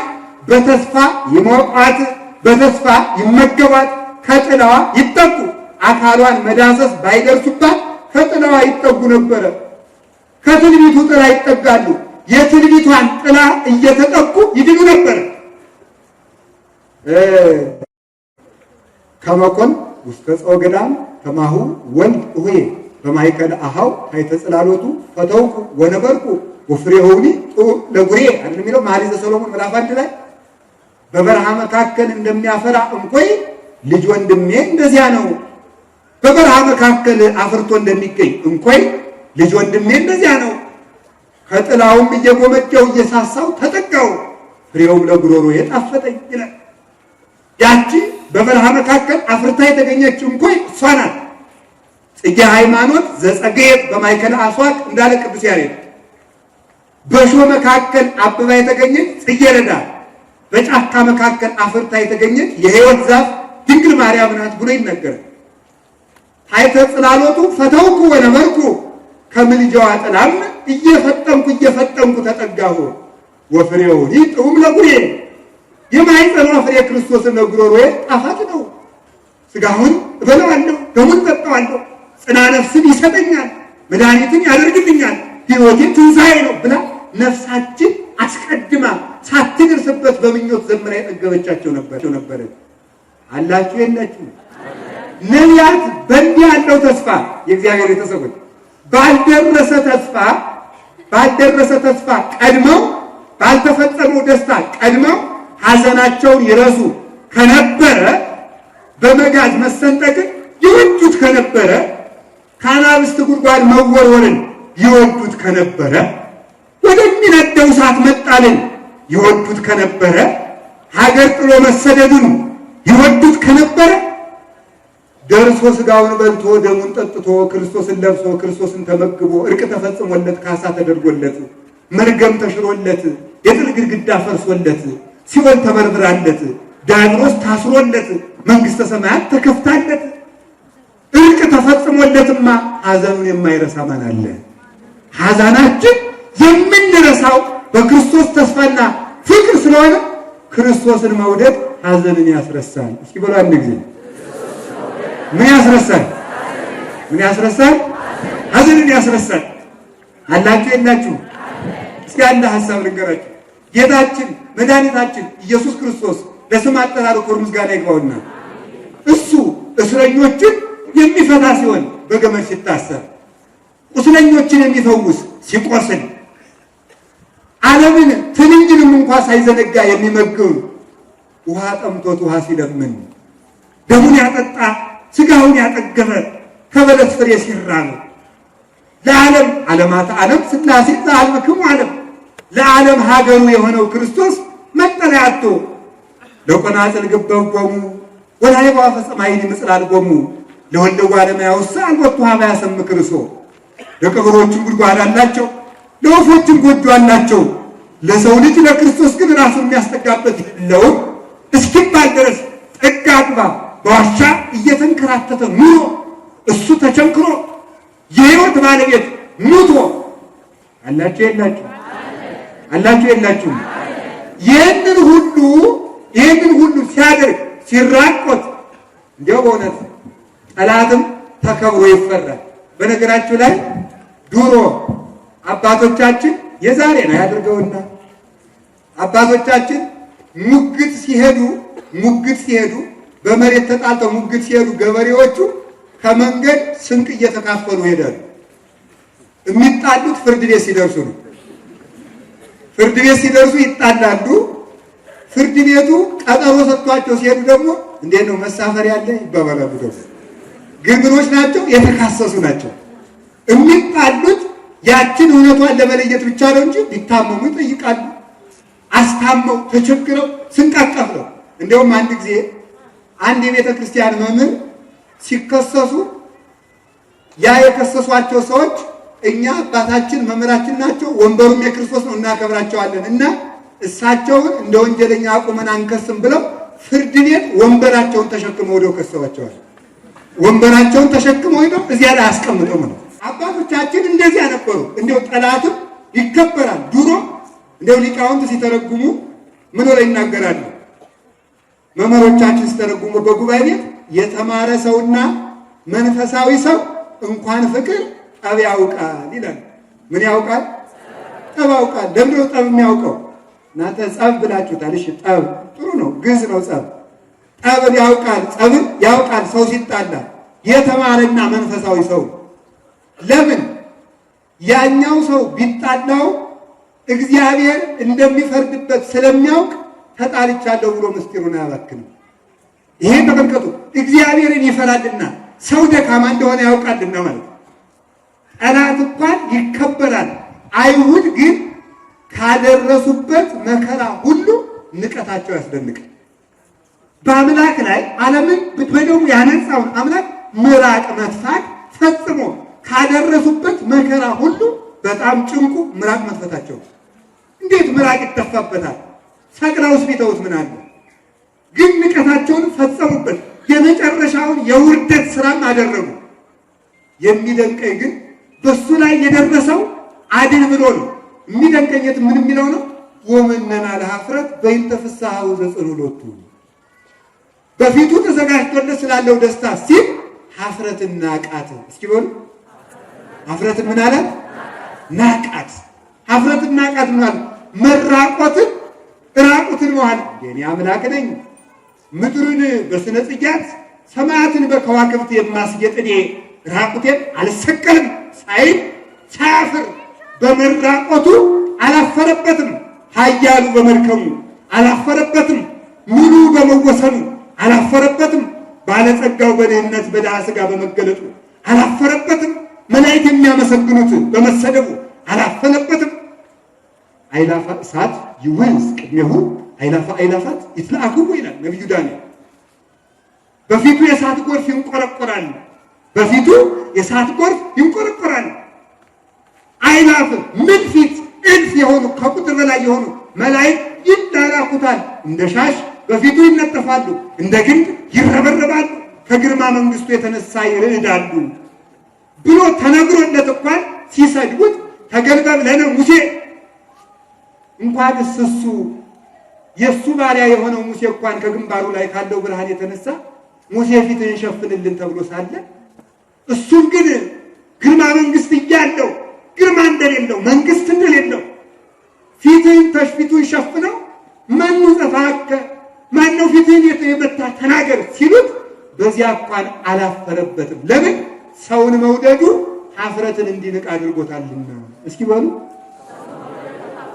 በተስፋ ይሞቋት፣ በተስፋ ይመገቧት፣ ከጥላዋ ይጠጉ። አካሏን መዳሰስ ባይደርሱባት ከጥላዋ ይጠጉ ነበረ። ከትንቢቱ ጥላ ይጠጋሉ። የትንቢቷን ጥላ እየተጠጉ ይድኑ ነበር። ከመኮን ውስተ ጸወ ገዳም ከማሁ ወልድ ሆይ በማይከል አሃው አይተጽላሎቱ ፈተውኩ ወነበርኩ ወፍሬሁኒ ለጉሬ አይደል የሚለው መኃልየ ዘሰሎሞን ምዕራፍ 1 ላይ በበረሃ መካከል እንደሚያፈራ እንኮይ ልጅ ወንድሜ እንደዚያ ነው። በበረሃ መካከል አፍርቶ እንደሚገኝ እንኮይ ልጅ ወንድሜ እንደዚያ ነው። ከጥላውም እየጎመጀው እየሳሳው ተጠጋው፣ ፍሬውም ለጉሮሮ የጣፈጠኝ ይላል። ያቺ በበረሃ መካከል አፍርታ የተገኘች እንኮይ እሷ ናት። ጽጌ ሃይማኖት ዘጸገየት በማእከለ አስዋቅ እንዳለ ቅዱስ ያሬድ። በእሾህ መካከል አብባ የተገኘች ጽጌረዳ፣ በጫካ መካከል አፍርታ የተገኘች የሕይወት ዛፍ ድንግል ማርያም ናት ብሎ ይነገራል። ታይተ ጽላሎቱ ፈተውኩ ወነበርኩ፣ ከምልጃዋ ጥላም እየፈጠንኩ ተጠጋሁ። ወፍሬው ይጥዑም ለጉሬ፣ የማኅፀኗ ፍሬ ክርስቶስን ለጉሮሮዬ ጣፋጭ ነው። ሥጋውን እበላዋለሁ፣ ደሙን እጠጣዋለሁ፣ ጽና ነፍስን ይሰጠኛል፣ መድኃኒትን ያደርግልኛል፣ ሕይወቴ ትንሣኤ ነው ብላ ነፍሳችን አስቀድማ ሳትደርስበት በምኞት ዘመና የጠገበቻቸው ነበር። አላችሁ የላችሁ? ነቢያት በእንዲህ ያለው ተስፋ የእግዚአብሔር ቤተሰቦች ባልደረሰ ተስፋ ቀድመው ባልተፈጸመው ደስታ ቀድመው ሐዘናቸውን ይረሱ ከነበረ፣ በመጋዝ መሰንጠቅን ይወዱት ከነበረ፣ ከአናብስት ጉድጓድ መወርወርን ይወዱት ከነበረ፣ ወደሚነደው እሳት መጣልን ይወዱት ከነበረ፣ ሀገር ጥሎ መሰደዱን ይወዱት ከነበረ፣ ደርሶ ሥጋውን በልቶ ደሙን ጠጥቶ ክርስቶስን ለብሶ ክርስቶስን ተመግቦ እርቅ ተፈጽሞለት ካሳ ተደርጎለት መርገም ተሽሮለት የጥል ግድግዳ ፈርሶለት ሲኦል ተበርብራለት ዲያብሎስ ታስሮለት መንግሥተ ሰማያት ተከፍታለት እርቅ ተፈጽሞለትማ ሐዘኑን የማይረሳ ማን አለ? ሐዘናችን የምንረሳው በክርስቶስ ተስፋና ፍቅር ስለሆነ ክርስቶስን መውደድ ሐዘንን ያስረሳል። እስኪ በሉ አንድ ጊዜ ምን ያስረሳል? ምን ያስረሳል? ሐዘንን ያስረሳል። አላችሁ የላችሁ? እስኪ አንድ ሐሳብ ልንገራችሁ። ጌታችን መድኃኒታችን ኢየሱስ ክርስቶስ ለስም አጠራሩ ክብር ምስጋና ይግባውና እሱ እስረኞችን የሚፈታ ሲሆን በገመድ ሲታሰር፣ ቁስለኞችን የሚፈውስ ሲቆስል፣ ዓለምን ትንኝንም እንኳ ሳይዘነጋ የሚመግብ ውሃ ጠምቶት ውሃ ሲለምን፣ ደሙን ያጠጣ ሥጋውን ያጠገበ ከበለስ ፍሬ ሲራብ፣ ለዓለም ዓለማት ዓለም ሥላሴ ዘአልብክሙ ዓለም ለዓለም ሀገሩ የሆነው ክርስቶስ መጠለያ አጥቶ ለቆናጽል ግበቦሙ ወላይባ ፈጸማይኒ ምጽላልቦሙ ለወልደው ዓለም ያውሳ አልወጡ ሀባ ያሰምክርሶ። ለቀበሮቹም ጉድጓድ አላቸው፣ ለወፎችም ጎጆ አላቸው። ለሰው ልጅ ለክርስቶስ ግን ራሱን የሚያስጠጋበት የለውም እስኪባል ድረስ ጠጋ አግባ በዋሻ እየተንከራተተ ኑሮ እሱ ተቸንክሮ የሕይወት ባለቤት ሙቶ አላችሁ የላችሁ? አላችሁ የላችሁ? ይህንን ሁሉ ሲያደርግ ሲራቆት እንዲያው በእውነት ጠላትም ተከብሮ ይፈራል። በነገራችሁ ላይ ድሮ አባቶቻችን የዛሬ ነው ያድርገውና አባቶቻችን ሙግት ሲሄዱ በመሬት ተጣልተው ሙግት ሲሄዱ ገበሬዎቹ ከመንገድ ስንቅ እየተካፈሉ ሄዳሉ። የሚጣሉት ፍርድ ቤት ሲደርሱ ነው። ፍርድ ቤት ሲደርሱ ይጣላሉ። ፍርድ ቤቱ ቀጠሮ ሰጥቷቸው ሲሄዱ ደግሞ እንዴት ነው መሳፈር ያለ ይባባላሉ። ደግሞ ግንብሮች ናቸው፣ የተካሰሱ ናቸው። የሚጣሉት ያችን እውነቷን ለመለየት ብቻ ነው እንጂ ሊታመሙ ይጠይቃሉ። አስታመው ተቸግረው ስንቅ አካፍለው። እንደውም አንድ ጊዜ አንድ የቤተ ክርስቲያን መምህር ሲከሰሱ ያ የከሰሷቸው ሰዎች እኛ አባታችን መምህራችን ናቸው፣ ወንበሩም የክርስቶስ ነው፣ እናከብራቸዋለን እና እሳቸውን እንደ ወንጀለኛ አቁመን አንከስም ብለው ፍርድ ቤት ወንበራቸውን ተሸክመው ወደው ከሰዋቸዋል። ወንበራቸውን ተሸክመው ሄደው እዚያ ላይ አስቀምጠው ነው። አባቶቻችን እንደዚያ ነበሩ። እንደው ጠላትም ይከበራል። ድሮ እንደው ሊቃውንት ሲተረጉሙ ምን ወለ ይናገራሉ? መምህሮቻችን ሲተረጉሙ በጉባኤ ቤት የተማረ ሰውና መንፈሳዊ ሰው እንኳን ፍቅር ጠብ ያውቃል ይላል። ምን ያውቃል? ጠብ ያውቃል። ለምንድን ነው ጠብ የሚያውቀው? እናንተ ጸብ ብላችሁታል። እሺ ጠብ ጥሩ ነው፣ ግዝ ነው ጸብ። ጠብን ያውቃል፣ ጸብን ያውቃል ሰው ሲጣላ የተማረና መንፈሳዊ ሰው። ለምን? ያኛው ሰው ቢጣላው እግዚአብሔር እንደሚፈርድበት ስለሚያውቅ ተጣልቻለሁ ብሎ ምስጢሩን አያባክንም። ይሄን ተመልከቱ። እግዚአብሔርን ይፈራልና ሰው ደካማ እንደሆነ ያውቃልና ማለት ነው። ጠላት እንኳን ይከበራል። አይሁድ ግን ካደረሱበት መከራ ሁሉ ንቀታቸው ያስደንቃል። በአምላክ ላይ ዓለምን በደሙ ያነጻውን አምላክ ምራቅ መጥፋት ፈጽሞ ካደረሱበት መከራ ሁሉ በጣም ጭንቁ ምራቅ መጥፋታቸው። እንዴት ምራቅ ይተፋበታል? ሰቅለውስ ቢተውት ምን አለ? ግን ንቀታቸውን ፈጸሙበት። የመጨረሻውን የውርደት ስራም አደረጉ። የሚደንቀኝ ግን በሱ ላይ የደረሰው አድን ብሎ ነው። የሚደንቀኝት ምን የሚለው ነው? ወመነና ለኀፍረት በእንተ ፍሥሓሁ ዘጽሩሎቱ፣ በፊቱ ተዘጋጅቶለት ስላለው ደስታ ሲል ኀፍረትን ናቃት። እስኪ በሉ ኀፍረትን ምን አላት? ናቃት። ኀፍረትን ናቃት ማለት መራቆትን ራቁትን መዋል። የኔ አምላክ ነኝ ምድርን በስነ ጽጌያት ሰማያትን በከዋክብት የማስጌጥ እኔ ራቁቴን አልሰቀልም ሳይል ሳያፍር በመራቆቱ አላፈረበትም። ኃያሉ በመድከሙ አላፈረበትም። ሙሉ በመወሰኑ አላፈረበትም። ባለጸጋው በድህነት በድሃ ሥጋ በመገለጡ አላፈረበትም። መላእክት የሚያመሰግኑት በመሰደቡ አላፈረበትም። አይላፋ እሳት ይወንስ ቅድሜሁ አይላፋ አይላፋት ይትለአክቡ ይላል ነቢዩ ዳንኤል። በፊቱ የእሳት ጎርፍ ይንቆረቆራል። በፊቱ የእሳት ጎርፍ ይንቆረቆራል። አይላፍ ምን ፊት እልፍ የሆኑ ከቁጥር በላይ የሆኑ መላእክት ይላላኩታል። እንደ ሻሽ በፊቱ ይነጠፋሉ፣ እንደ ግንድ ይረበረባሉ፣ ከግርማ መንግስቱ የተነሳ ይርዕዳሉ ብሎ ተነግሮለት እንኳን ሲሰድቡት ተገልበብ ለነ ሙሴ እንኳን እሱ የእሱ ባሪያ የሆነው ሙሴ እንኳን ከግንባሩ ላይ ካለው ብርሃን የተነሳ ሙሴ ፊትህን ሸፍንልን ተብሎ ሳለ እሱም ግን ግርማ መንግስት እያለው ግርማ እንደሌለው መንግስት እንደሌለው ፊትህን ተሽፊቱን ሸፍነው ማኑ ዘፋከ ማነው ፊትህን የመታ ተናገር ሲሉት በዚያ እንኳን አላፈረበትም። ለምን? ሰውን መውደዱ ኀፍረትን እንዲንቅ አድርጎታልና። እስኪ በሉ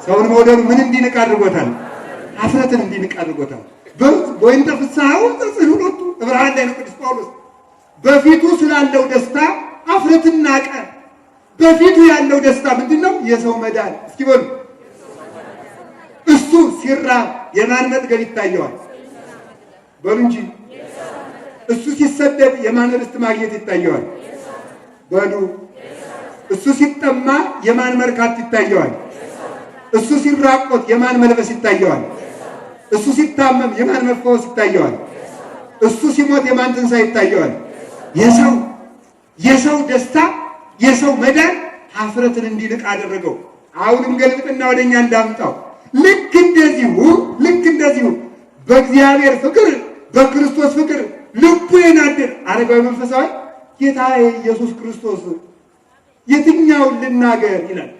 ሰውን መውደዱ ምን እንዲንቅ አድርጎታል? ኀፍረትን እንዲንቅ አድርጎታል። በእንተ ፍሥሓሁ ዘጽሩሎቱ ዕብራውያን ላይ ነው ቅዱስ ጳውሎስ በፊቱ ስላለው ደስታ ኀፍረትን ናቀ። በፊቱ ያለው ደስታ ምንድነው? የሰው መዳን። እስኪ በሉ እሱ ሲራብ የማን መጥገብ ይታየዋል? በሉ እንጂ እሱ ሲሰደድ የማን ርስት ማግኘት ይታየዋል? በሉ እሱ ሲጠማ የማን መርካት ይታየዋል? እሱ ሲራቆት የማን መልበስ ይታየዋል? እሱ ሲታመም የማን መፈወስ ይታየዋል? እሱ ሲሞት የማን ትንሣኤ ይታየዋል? የሰው ደስታ የሰው መዳን ኀፍረትን እንዲንቅ አደረገው። አሁንም ገልብጥና ወደኛ እንዳምጣው ልክ እንደዚሁ በእግዚአብሔር ፍቅር በክርስቶስ ፍቅር ልቡ የናደድ አረጋዊ መንፈሳዊ ጌታዬ ኢየሱስ ክርስቶስ የትኛውን ልናገር ይላል።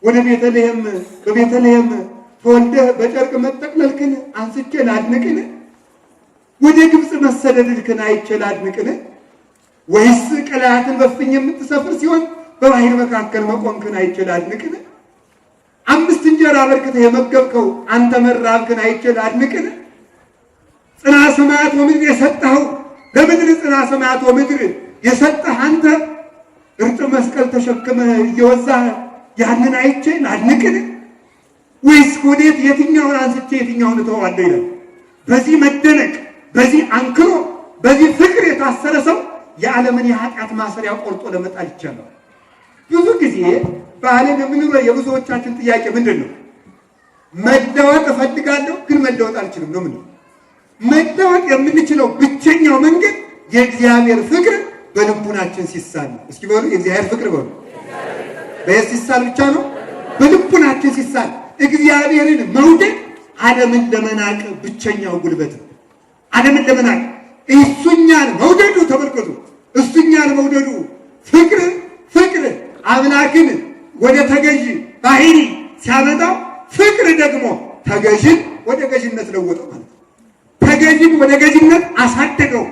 ወደ በቤተልሔም ተወልደህ በጨርቅ መጠቅለልክን አንስቼ ላድንቅን? ወደ ግብፅ መሰደድልክን አይቼ ላድንቅን? ወይስ ቀላያትን በፍኝ የምትሰፍር ሲሆን በባህር መካከል መቆምክን አይቼ ላድንቅን? 5 እንጀራ አበርክተህ የመገብከው አንተ መራብክን አይቼ ላድንቅን? ጽና ሰማያት ወምድር የሰጠኸው ለምድር ጽና ሰማያት ወምድር የሰጠህ አንተ እርጥብ መስቀል ተሸክመህ እየወዛህ ያንን አይቼ ላድንቅን? ወይስ ወዴት የትኛውን አንስቼ የትኛውን እተዋለሁ ይላል። በዚህ መደነቅ፣ በዚህ አንክሮ፣ በዚህ ፍቅር የታሰረ ሰው የዓለምን የኃጢአት ማሰሪያ ቆርጦ ለመጣል ይቻላል። ብዙ ጊዜ በዓለም የምንኖረው የብዙዎቻችን ጥያቄ ምንድን ነው? መለወጥ እፈልጋለሁ ግን መለወጥ አልችልም ነው። ምንድን መለወጥ የምንችለው ብቸኛው መንገድ የእግዚአብሔር ፍቅር በልቡናችን ሲሳል ነው። እስኪ በሉ የእግዚአብሔር ፍቅር በሉ። በየት ሲሳል ብቻ ነው? በልቡናችን ሲሳል። እግዚአብሔርን መውደድ ዓለምን ለመናቅ ብቸኛው ጉልበት ነው። ዓለምን ለመናቅ እሱኛን መውደዱ ተመልከቱ። እሱኛን መውደዱ ፍቅር አምላክን ወደ ተገዥ ባህሪ ሲያመጣው ፍቅር ደግሞ ተገዥን ወደ ገዥነት ለወጠው ማለት ነው። ተገዥን ወደ ገዥነት አሳደገው።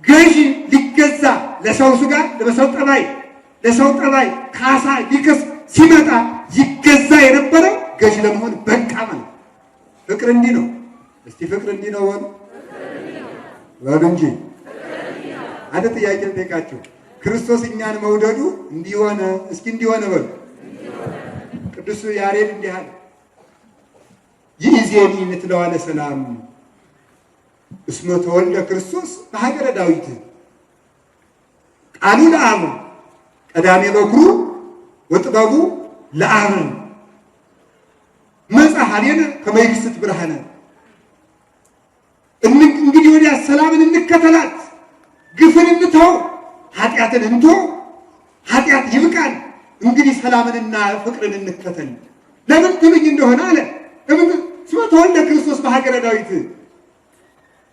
ገዥ ሊገዛ ለሰው ሥጋ ለሰው ጠባይ ካሳ ሊከስ ሲመጣ ይገዛ የነበረው ገዥ ለመሆን በቃ ማለት። ፍቅር እንዲህ ነው። እስቲ ፍቅር እንዲህ ነው በሉ እንጂ። አንድ ጥያቄ ልጠይቃችሁ። ክርስቶስ እኛን መውደዱ እንዲሆነ እስኪ እንዲሆነ በሉ። ቅዱስ ያሬድ እንዲህ አለ። ይእዜኒ ምትለዋለ ሰላም እስመ ተወልደ ክርስቶስ በሀገረ ዳዊት ቃሉ ለአብ ቀዳሜ በኩሩ ወጥበቡ ለአብ መጽሐኔን ከመይክስት ብርሃነ። እንግዲህ ወዲያ ሰላምን እንከተላት፣ ግፍን እንተው፣ ኃጢአትን እንተው። ኃጢአት ይብቃል። እንግዲህ ሰላምንና ፍቅርን እንከተል። ለምን ትሉኝ እንደሆነ አለ እስመ ተወልደ ክርስቶስ በሀገረ ዳዊት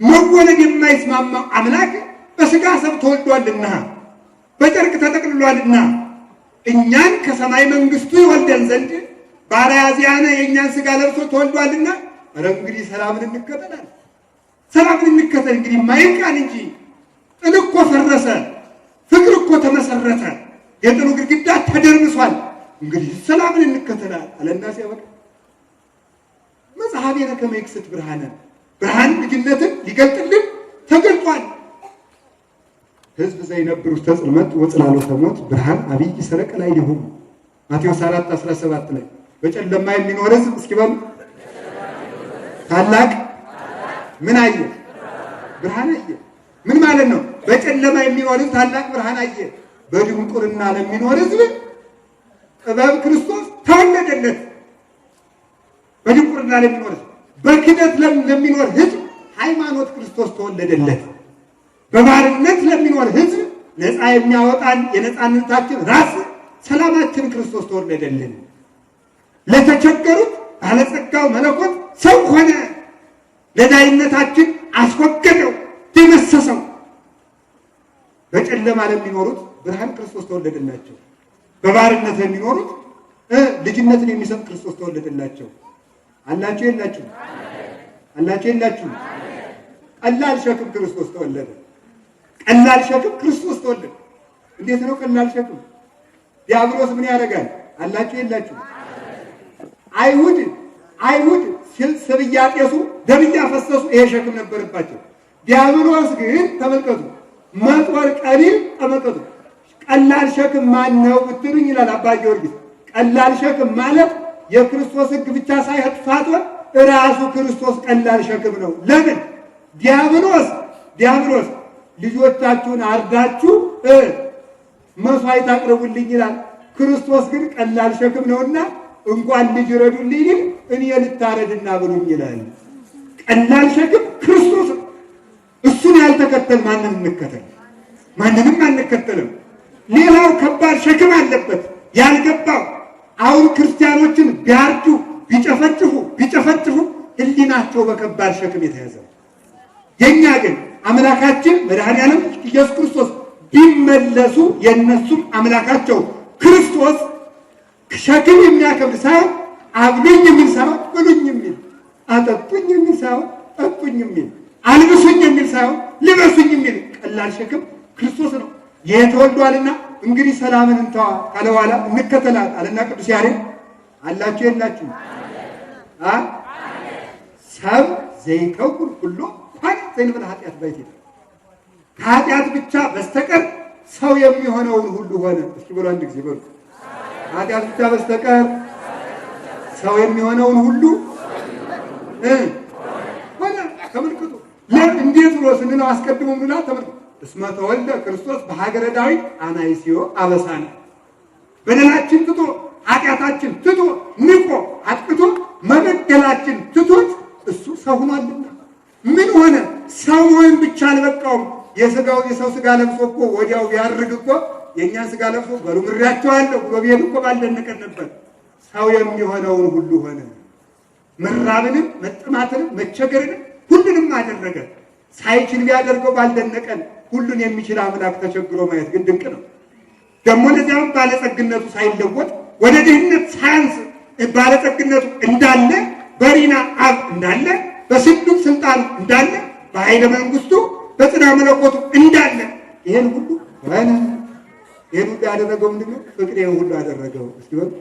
መወለድ የማይስማማው አምላክ በሥጋ ሰብ ተወልዷልና በጨርቅ ተጠቅልሏልና እኛን ከሰማይ መንግስቱ ይወልደን ዘንድ ባሪያዚያነ የእኛን ሥጋ ለብሶ ተወልዷልና ኧረ እንግዲህ ሰላምን እንከተላል። ሰላምን እንከተል። እንግዲህ ማይቃን እንጂ ጥል እኮ ፈረሰ፣ ፍቅር እኮ ተመሰረተ፣ የጥሉ ግድግዳ ተደርምሷል። እንግዲህ ሰላምን እንከተላል አለና ሲያበቃ መጽሐፌነ ከመ ይክስት ብርሃነ ብርሃን ልጅነትን ሊገልጥልን ተገልጧል። ሕዝብ ዘይነብር ውስተ ጽልመት ወጽላሎተ ሞት ብርሃን አብይ ሰረቀ ላዕሌሆሙ ማቴዎስ 4:17 ላይ በጨለማ የሚኖር ሕዝብ እስኪ በሉ ታላቅ ምን አየ? ብርሃን አየ። ምን ማለት ነው? በጨለማ የሚኖር ሕዝብ ታላቅ ብርሃን አየ። በድንቁርና ለሚኖር ሕዝብ ጥበብ ክርስቶስ ተወለደለት። በድንቁርና ለሚኖር ሕዝብ፣ በክደት ለሚኖር ሕዝብ ሃይማኖት ክርስቶስ ተወለደለት። በባርነት ለሚኖር ሕዝብ ነፃ የሚያወጣን የነፃነታችን ራስ ሰላማችን ክርስቶስ ተወለደልን። ለተቸገሩት ባለጸጋው መለኮት ሰው ሆነ። ለዳይነታችን አስወገደው፣ ደመሰሰው። በጨለማ ለሚኖሩት ብርሃን ክርስቶስ ተወለደላቸው። በባርነት ለሚኖሩት ልጅነትን የሚሰጥ ክርስቶስ ተወለደላቸው። አላችሁ የላችሁ? አላችሁ የላችሁ? ቀላል ሸክም ክርስቶስ ተወለደ። ቀላል ሸክም ክርስቶስ ተወለደ። እንዴት ነው ቀላል ሸክም? ዲያብሎስ ምን ያደርጋል? አላችሁ የላችሁ? አይሁድ ስብ እያጤሱ ደም እያፈሰሱ ይሄ ሸክም ነበረባቸው። ዲያብሎስ ግን ተመልከቱ፣ መጦር ቀሊል ተመልከቱ። ቀላል ሸክም ማን ነው ብትሉኝ ይላል አባ ጊዮርጊስ፣ ቀላል ሸክም ማለት የክርስቶስ ሕግ ብቻ ሳይሆን ፋቶን ራሱ ክርስቶስ ቀላል ሸክም ነው። ለምን? ዲያብሎስ ልጆቻችሁን አርዳችሁ መስዋዕት አቅርቡልኝ ይላል። ክርስቶስ ግን ቀላል ሸክም ነውና እንኳን ልጅ ረዱልኝ እኔ ልታረድና ብሉኝ ይላል። ቀላል ሸክም ክርስቶስ። እሱን ያልተከተል ማንን እንከተል? ማንንም አንከተልም። ሌላው ከባድ ሸክም አለበት ያልገባው። አሁን ክርስቲያኖችን ቢያርዱ ቢጨፈጭፉ ሕሊናቸው በከባድ ሸክም የተያዘ። የኛ ግን አምላካችን መድኃኒዓለም ኢየሱስ ክርስቶስ ቢመለሱ የነሱም አምላካቸው ክርስቶስ ሸክም የሚያከብድ ሳይሆን አብሉኝ የሚል ሳይሆን ብሉኝ የሚል፣ አጠጡኝ የሚል ሳይሆን ጠጡኝ የሚል፣ አልብሱኝ የሚል ሳይሆን ልበሱኝ የሚል ቀላል ሸክም ክርስቶስ ነው። ይሄ ተወልዷልና እንግዲህ ሰላምን እንተዋ ካለ በኋላ እንከተላት አለና ቅዱስ ያሬድ። አላችሁ የላችሁ? ሰብ ዘይከውን ሁሉ ኳን ዘይንበል ኃጢአት ባይት ከኃጢአት ብቻ በስተቀር ሰው የሚሆነውን ሁሉ ሆነ። እስኪ ብሎ አንድ ጊዜ በሉ። ኃጢአት ብቻ በስተቀር ሰው የሚሆነውን ሁሉ ሆነ። ተመልክቱ። እንዴት ብሎ ስንለው አስቀድሞ ምንላ ተመልክቱ። እስመ ተወልደ ክርስቶስ በሀገረ ዳዊት አናይስዮ አበሳነ። በደላችን ትቶ ኃጢአታችን ትቶ ንቆ አጥቅቶ መበደላችን ትቶት እሱ ሰው ሆኗልና። ምን ሆነ? ሰው መሆን ብቻ አልበቃውም። የሰው ስጋ ለብሶ እኮ ወዲያው ቢያርግ እኮ የእኛን ስጋ ለብሶ በሉ ምሬያቸዋለሁ ብሎ ቢሄድ እኮ ባልደነቀን ነበር። ሰው የሚሆነውን ሁሉ ሆነ። መራብንም መጠማትንም መቸገርንም ሁሉንም አደረገ። ሳይችል ቢያደርገው ባልደነቀን። ሁሉን የሚችል አምላክ ተቸግሮ ማየት ግን ድንቅ ነው። ደግሞ ለዚያም ባለጸግነቱ ሳይለወጥ ወደ ድህነት ሳያንስ ባለጸግነቱ እንዳለ በሪና አብ እንዳለ በስሉጥ ስልጣኑ እንዳለ በኃይለ መንግስቱ በጽና መለኮቱ እንዳለ ይሄን ሁሉ ሆነ። ይሄን ሁሉ ያደረገው ምንድነው? ፍቅር ይሄን ሁሉ ያደረገው። እስኪ በሉ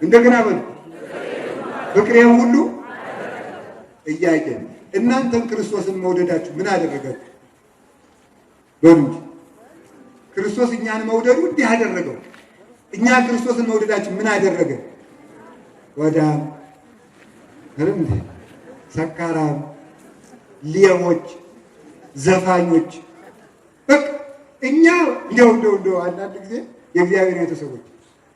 እንደገና በሉ ፍቅሬ ሁሉ እያየ እናንተን ክርስቶስን መውደዳችሁ ምን አደረጋችሁ? በሉ እንጂ ክርስቶስ እኛን መውደዱ እንዲህ አደረገው። እኛ ክርስቶስን መውደዳችን ምን አደረገ? ወዳም እንዴ ሰካራም፣ ሌቦች፣ ዘፋኞች በቃ እኛ እንደው አንዳንድ ጊዜ የእግዚአብሔር ቤተሰቦች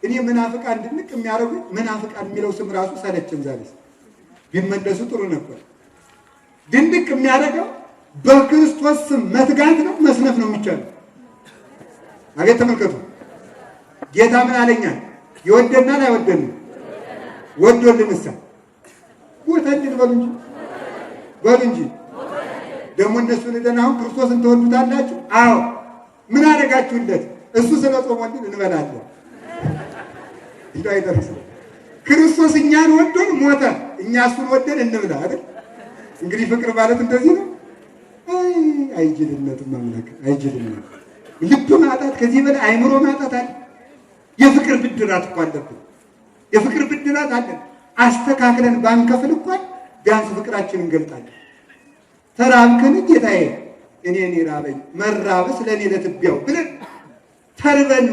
እኔ መናፍቃን ድንቅ የሚያደርጉ መናፍቃን የሚለው ስም ራሱ ሰለቸን። ዛሬ ቢመለሱ ጥሩ ነበር። ድንቅ የሚያደርገው በክርስቶስ ስም መትጋት ነው መስነፍ ነው የሚቻለው። አቤት ተመልከቱ። ጌታ ምን አለኛል? ይወደናል አይወደንም? ወዶልንሳ ወተንድን በሉ እንጂ ደግሞ እነሱን ደናውን ክርስቶስን ተወዱታላችሁ? አዎ። ምን አደረጋችሁለት? እሱ ስለ ጾመልን እንበላለን። እንዳይደርስ ክርስቶስ እኛን ወዶን ሞተ፣ እኛ እሱን ወደን እንብላ አይደል? እንግዲህ ፍቅር ማለት እንደዚህ ነው። አይጅልነትም አምላክ አይጅልነት። ልብ ማጣት ከዚህ በላይ አይምሮ ማጣት አለ። የፍቅር ብድራት እኮ አለብን። የፍቅር ብድራት አለን። አስተካክለን ባንከፍል እንኳን ቢያንስ ፍቅራችንን እንገልጣለን። ተራብክን ጌታዬ እኔ ራበኝ መራብስ ለእኔ ለትቢያው ብለን ተርበን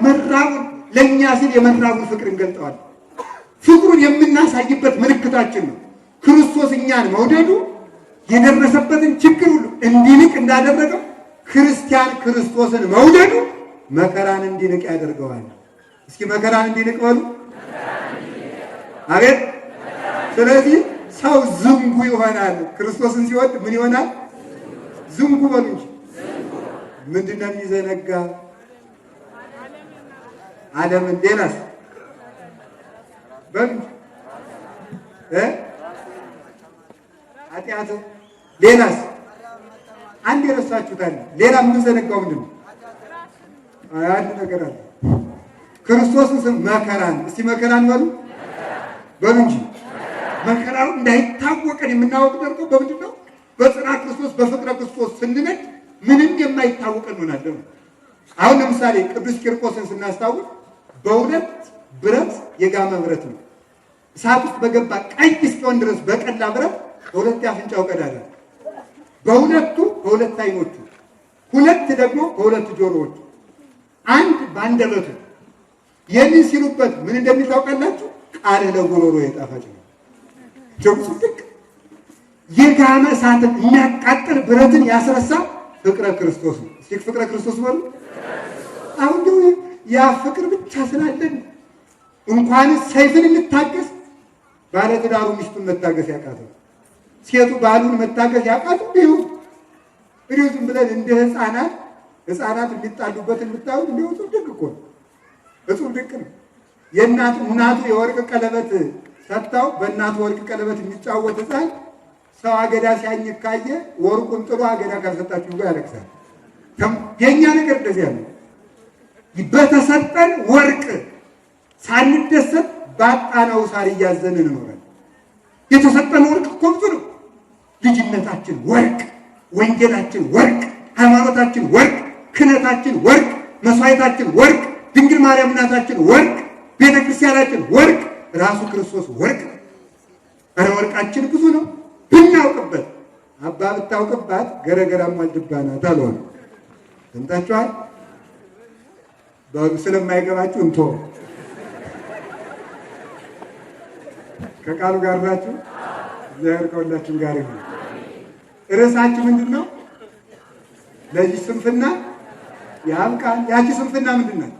መራቡን ለእኛ ሲል የመራቡን ፍቅር እንገልጠዋለን። ፍቅሩን የምናሳይበት ምልክታችን ነው። ክርስቶስ እኛን መውደዱ የደረሰበትን ችግር ሁሉ እንዲንቅ እንዳደረገው ክርስቲያን ክርስቶስን መውደዱ መከራን እንዲንቅ ያደርገዋል። እስኪ መከራን እንዲንቅ በሉ። አቤት። ስለዚህ ሰው ዝንጉ ይሆናል። ክርስቶስን ሲወድ ምን ይሆናል? ዝንጉ በሉ እንጂ ምንድን ነው የሚዘነጋ? ዓለምን። ሌላስ በሉ ኃጢአት። ሌላስ አንድ የረሳችሁታል። ሌላ የምንዘነጋው ምንድን ነው? አንድ ነገር አለ። ክርስቶስን ስም መከራን። እስቲ መከራን በሉ እንጂ መከራው እንዳይታወቀን የምናወቅ ደርቆ በምንድን ነው? በጽና ክርስቶስ በፍቅረ ክርስቶስ ስንነድ ምንም የማይታወቀን እንሆናለን። አሁን ለምሳሌ ቅዱስ ቂርቆስን ስናስታውቅ በሁለት ብረት የጋመ ብረት ነው። እሳት ውስጥ በገባ ቀይ እስኪሆን ድረስ በቀላ ብረት በሁለት አፍንጫው ቀዳዳ፣ በሁለት አይኖቹ፣ ሁለት ደግሞ በሁለት ጆሮዎቹ፣ አንድ ባንደበቱ። ይህንን ሲሉበት ምን እንደሚታውቃላችሁ? ቃል ለጉሮሮ የጣፋጭ ነው። ጀምሱ ልክ የጋመ እሳትን የሚያቃጥል ብረትን ያስረሳ ፍቅረ ክርስቶስ ነው። እስኪ ፍቅረ ክርስቶስ በሉ። አሁን ደግሞ ያ ፍቅር ብቻ ስላለን እንኳንስ ሰይፍን እንታገስ ባለትዳሩ ሚስቱን መታገስ ያቃተው፣ ሴቱ ባሉን መታገስ ያቃተው እንዲሁ ዝም ብለን እንደ ህፃናት የሚጣሉበትን የምታዩት እንዲሁ እጹብ ድንቅ እኮ ነው። እጹብ ድንቅ ነው። እናቱ የወርቅ ቀለበት ሰጥታው በእናቱ ወርቅ ቀለበት የሚጫወት ህፃን ሰው አገዳ ሲያኝክ ካየ ወርቁን ጥሎ አገዳ ካልሰጣችሁ ጋር ያለቅሳል። የእኛ ነገር እንደዚህ ያለ በተሰጠን ወርቅ ሳንደሰት ባጣነው ሳር እያዘንን እንኖራለን። የተሰጠን ወርቅ እኮ ብዙ ነው። ልጅነታችን ወርቅ፣ ወንጌላችን ወርቅ፣ ሃይማኖታችን ወርቅ፣ ክህነታችን ወርቅ፣ መስዋዕታችን ወርቅ፣ ድንግል ማርያም እናታችን ወርቅ፣ ቤተክርስቲያናችን ወርቅ፣ ራሱ ክርስቶስ ወርቅ። ኧረ ወርቃችን ብዙ ነው ብናውቅበት። አባ ብታውቅባት ገረገራም ዋልድባ ናት አልሆነ። ሰምታችኋል። ስለማይገባችሁ እንቶ ከቃሉ ጋር ናችሁ። እግዚአብሔር ከሁላችን ጋር ይሁን። ርዕሳችሁ ምንድን ነው? ለዚህ ስንፍና ያብቃን። ያቺ ስንፍና ምንድን ናት?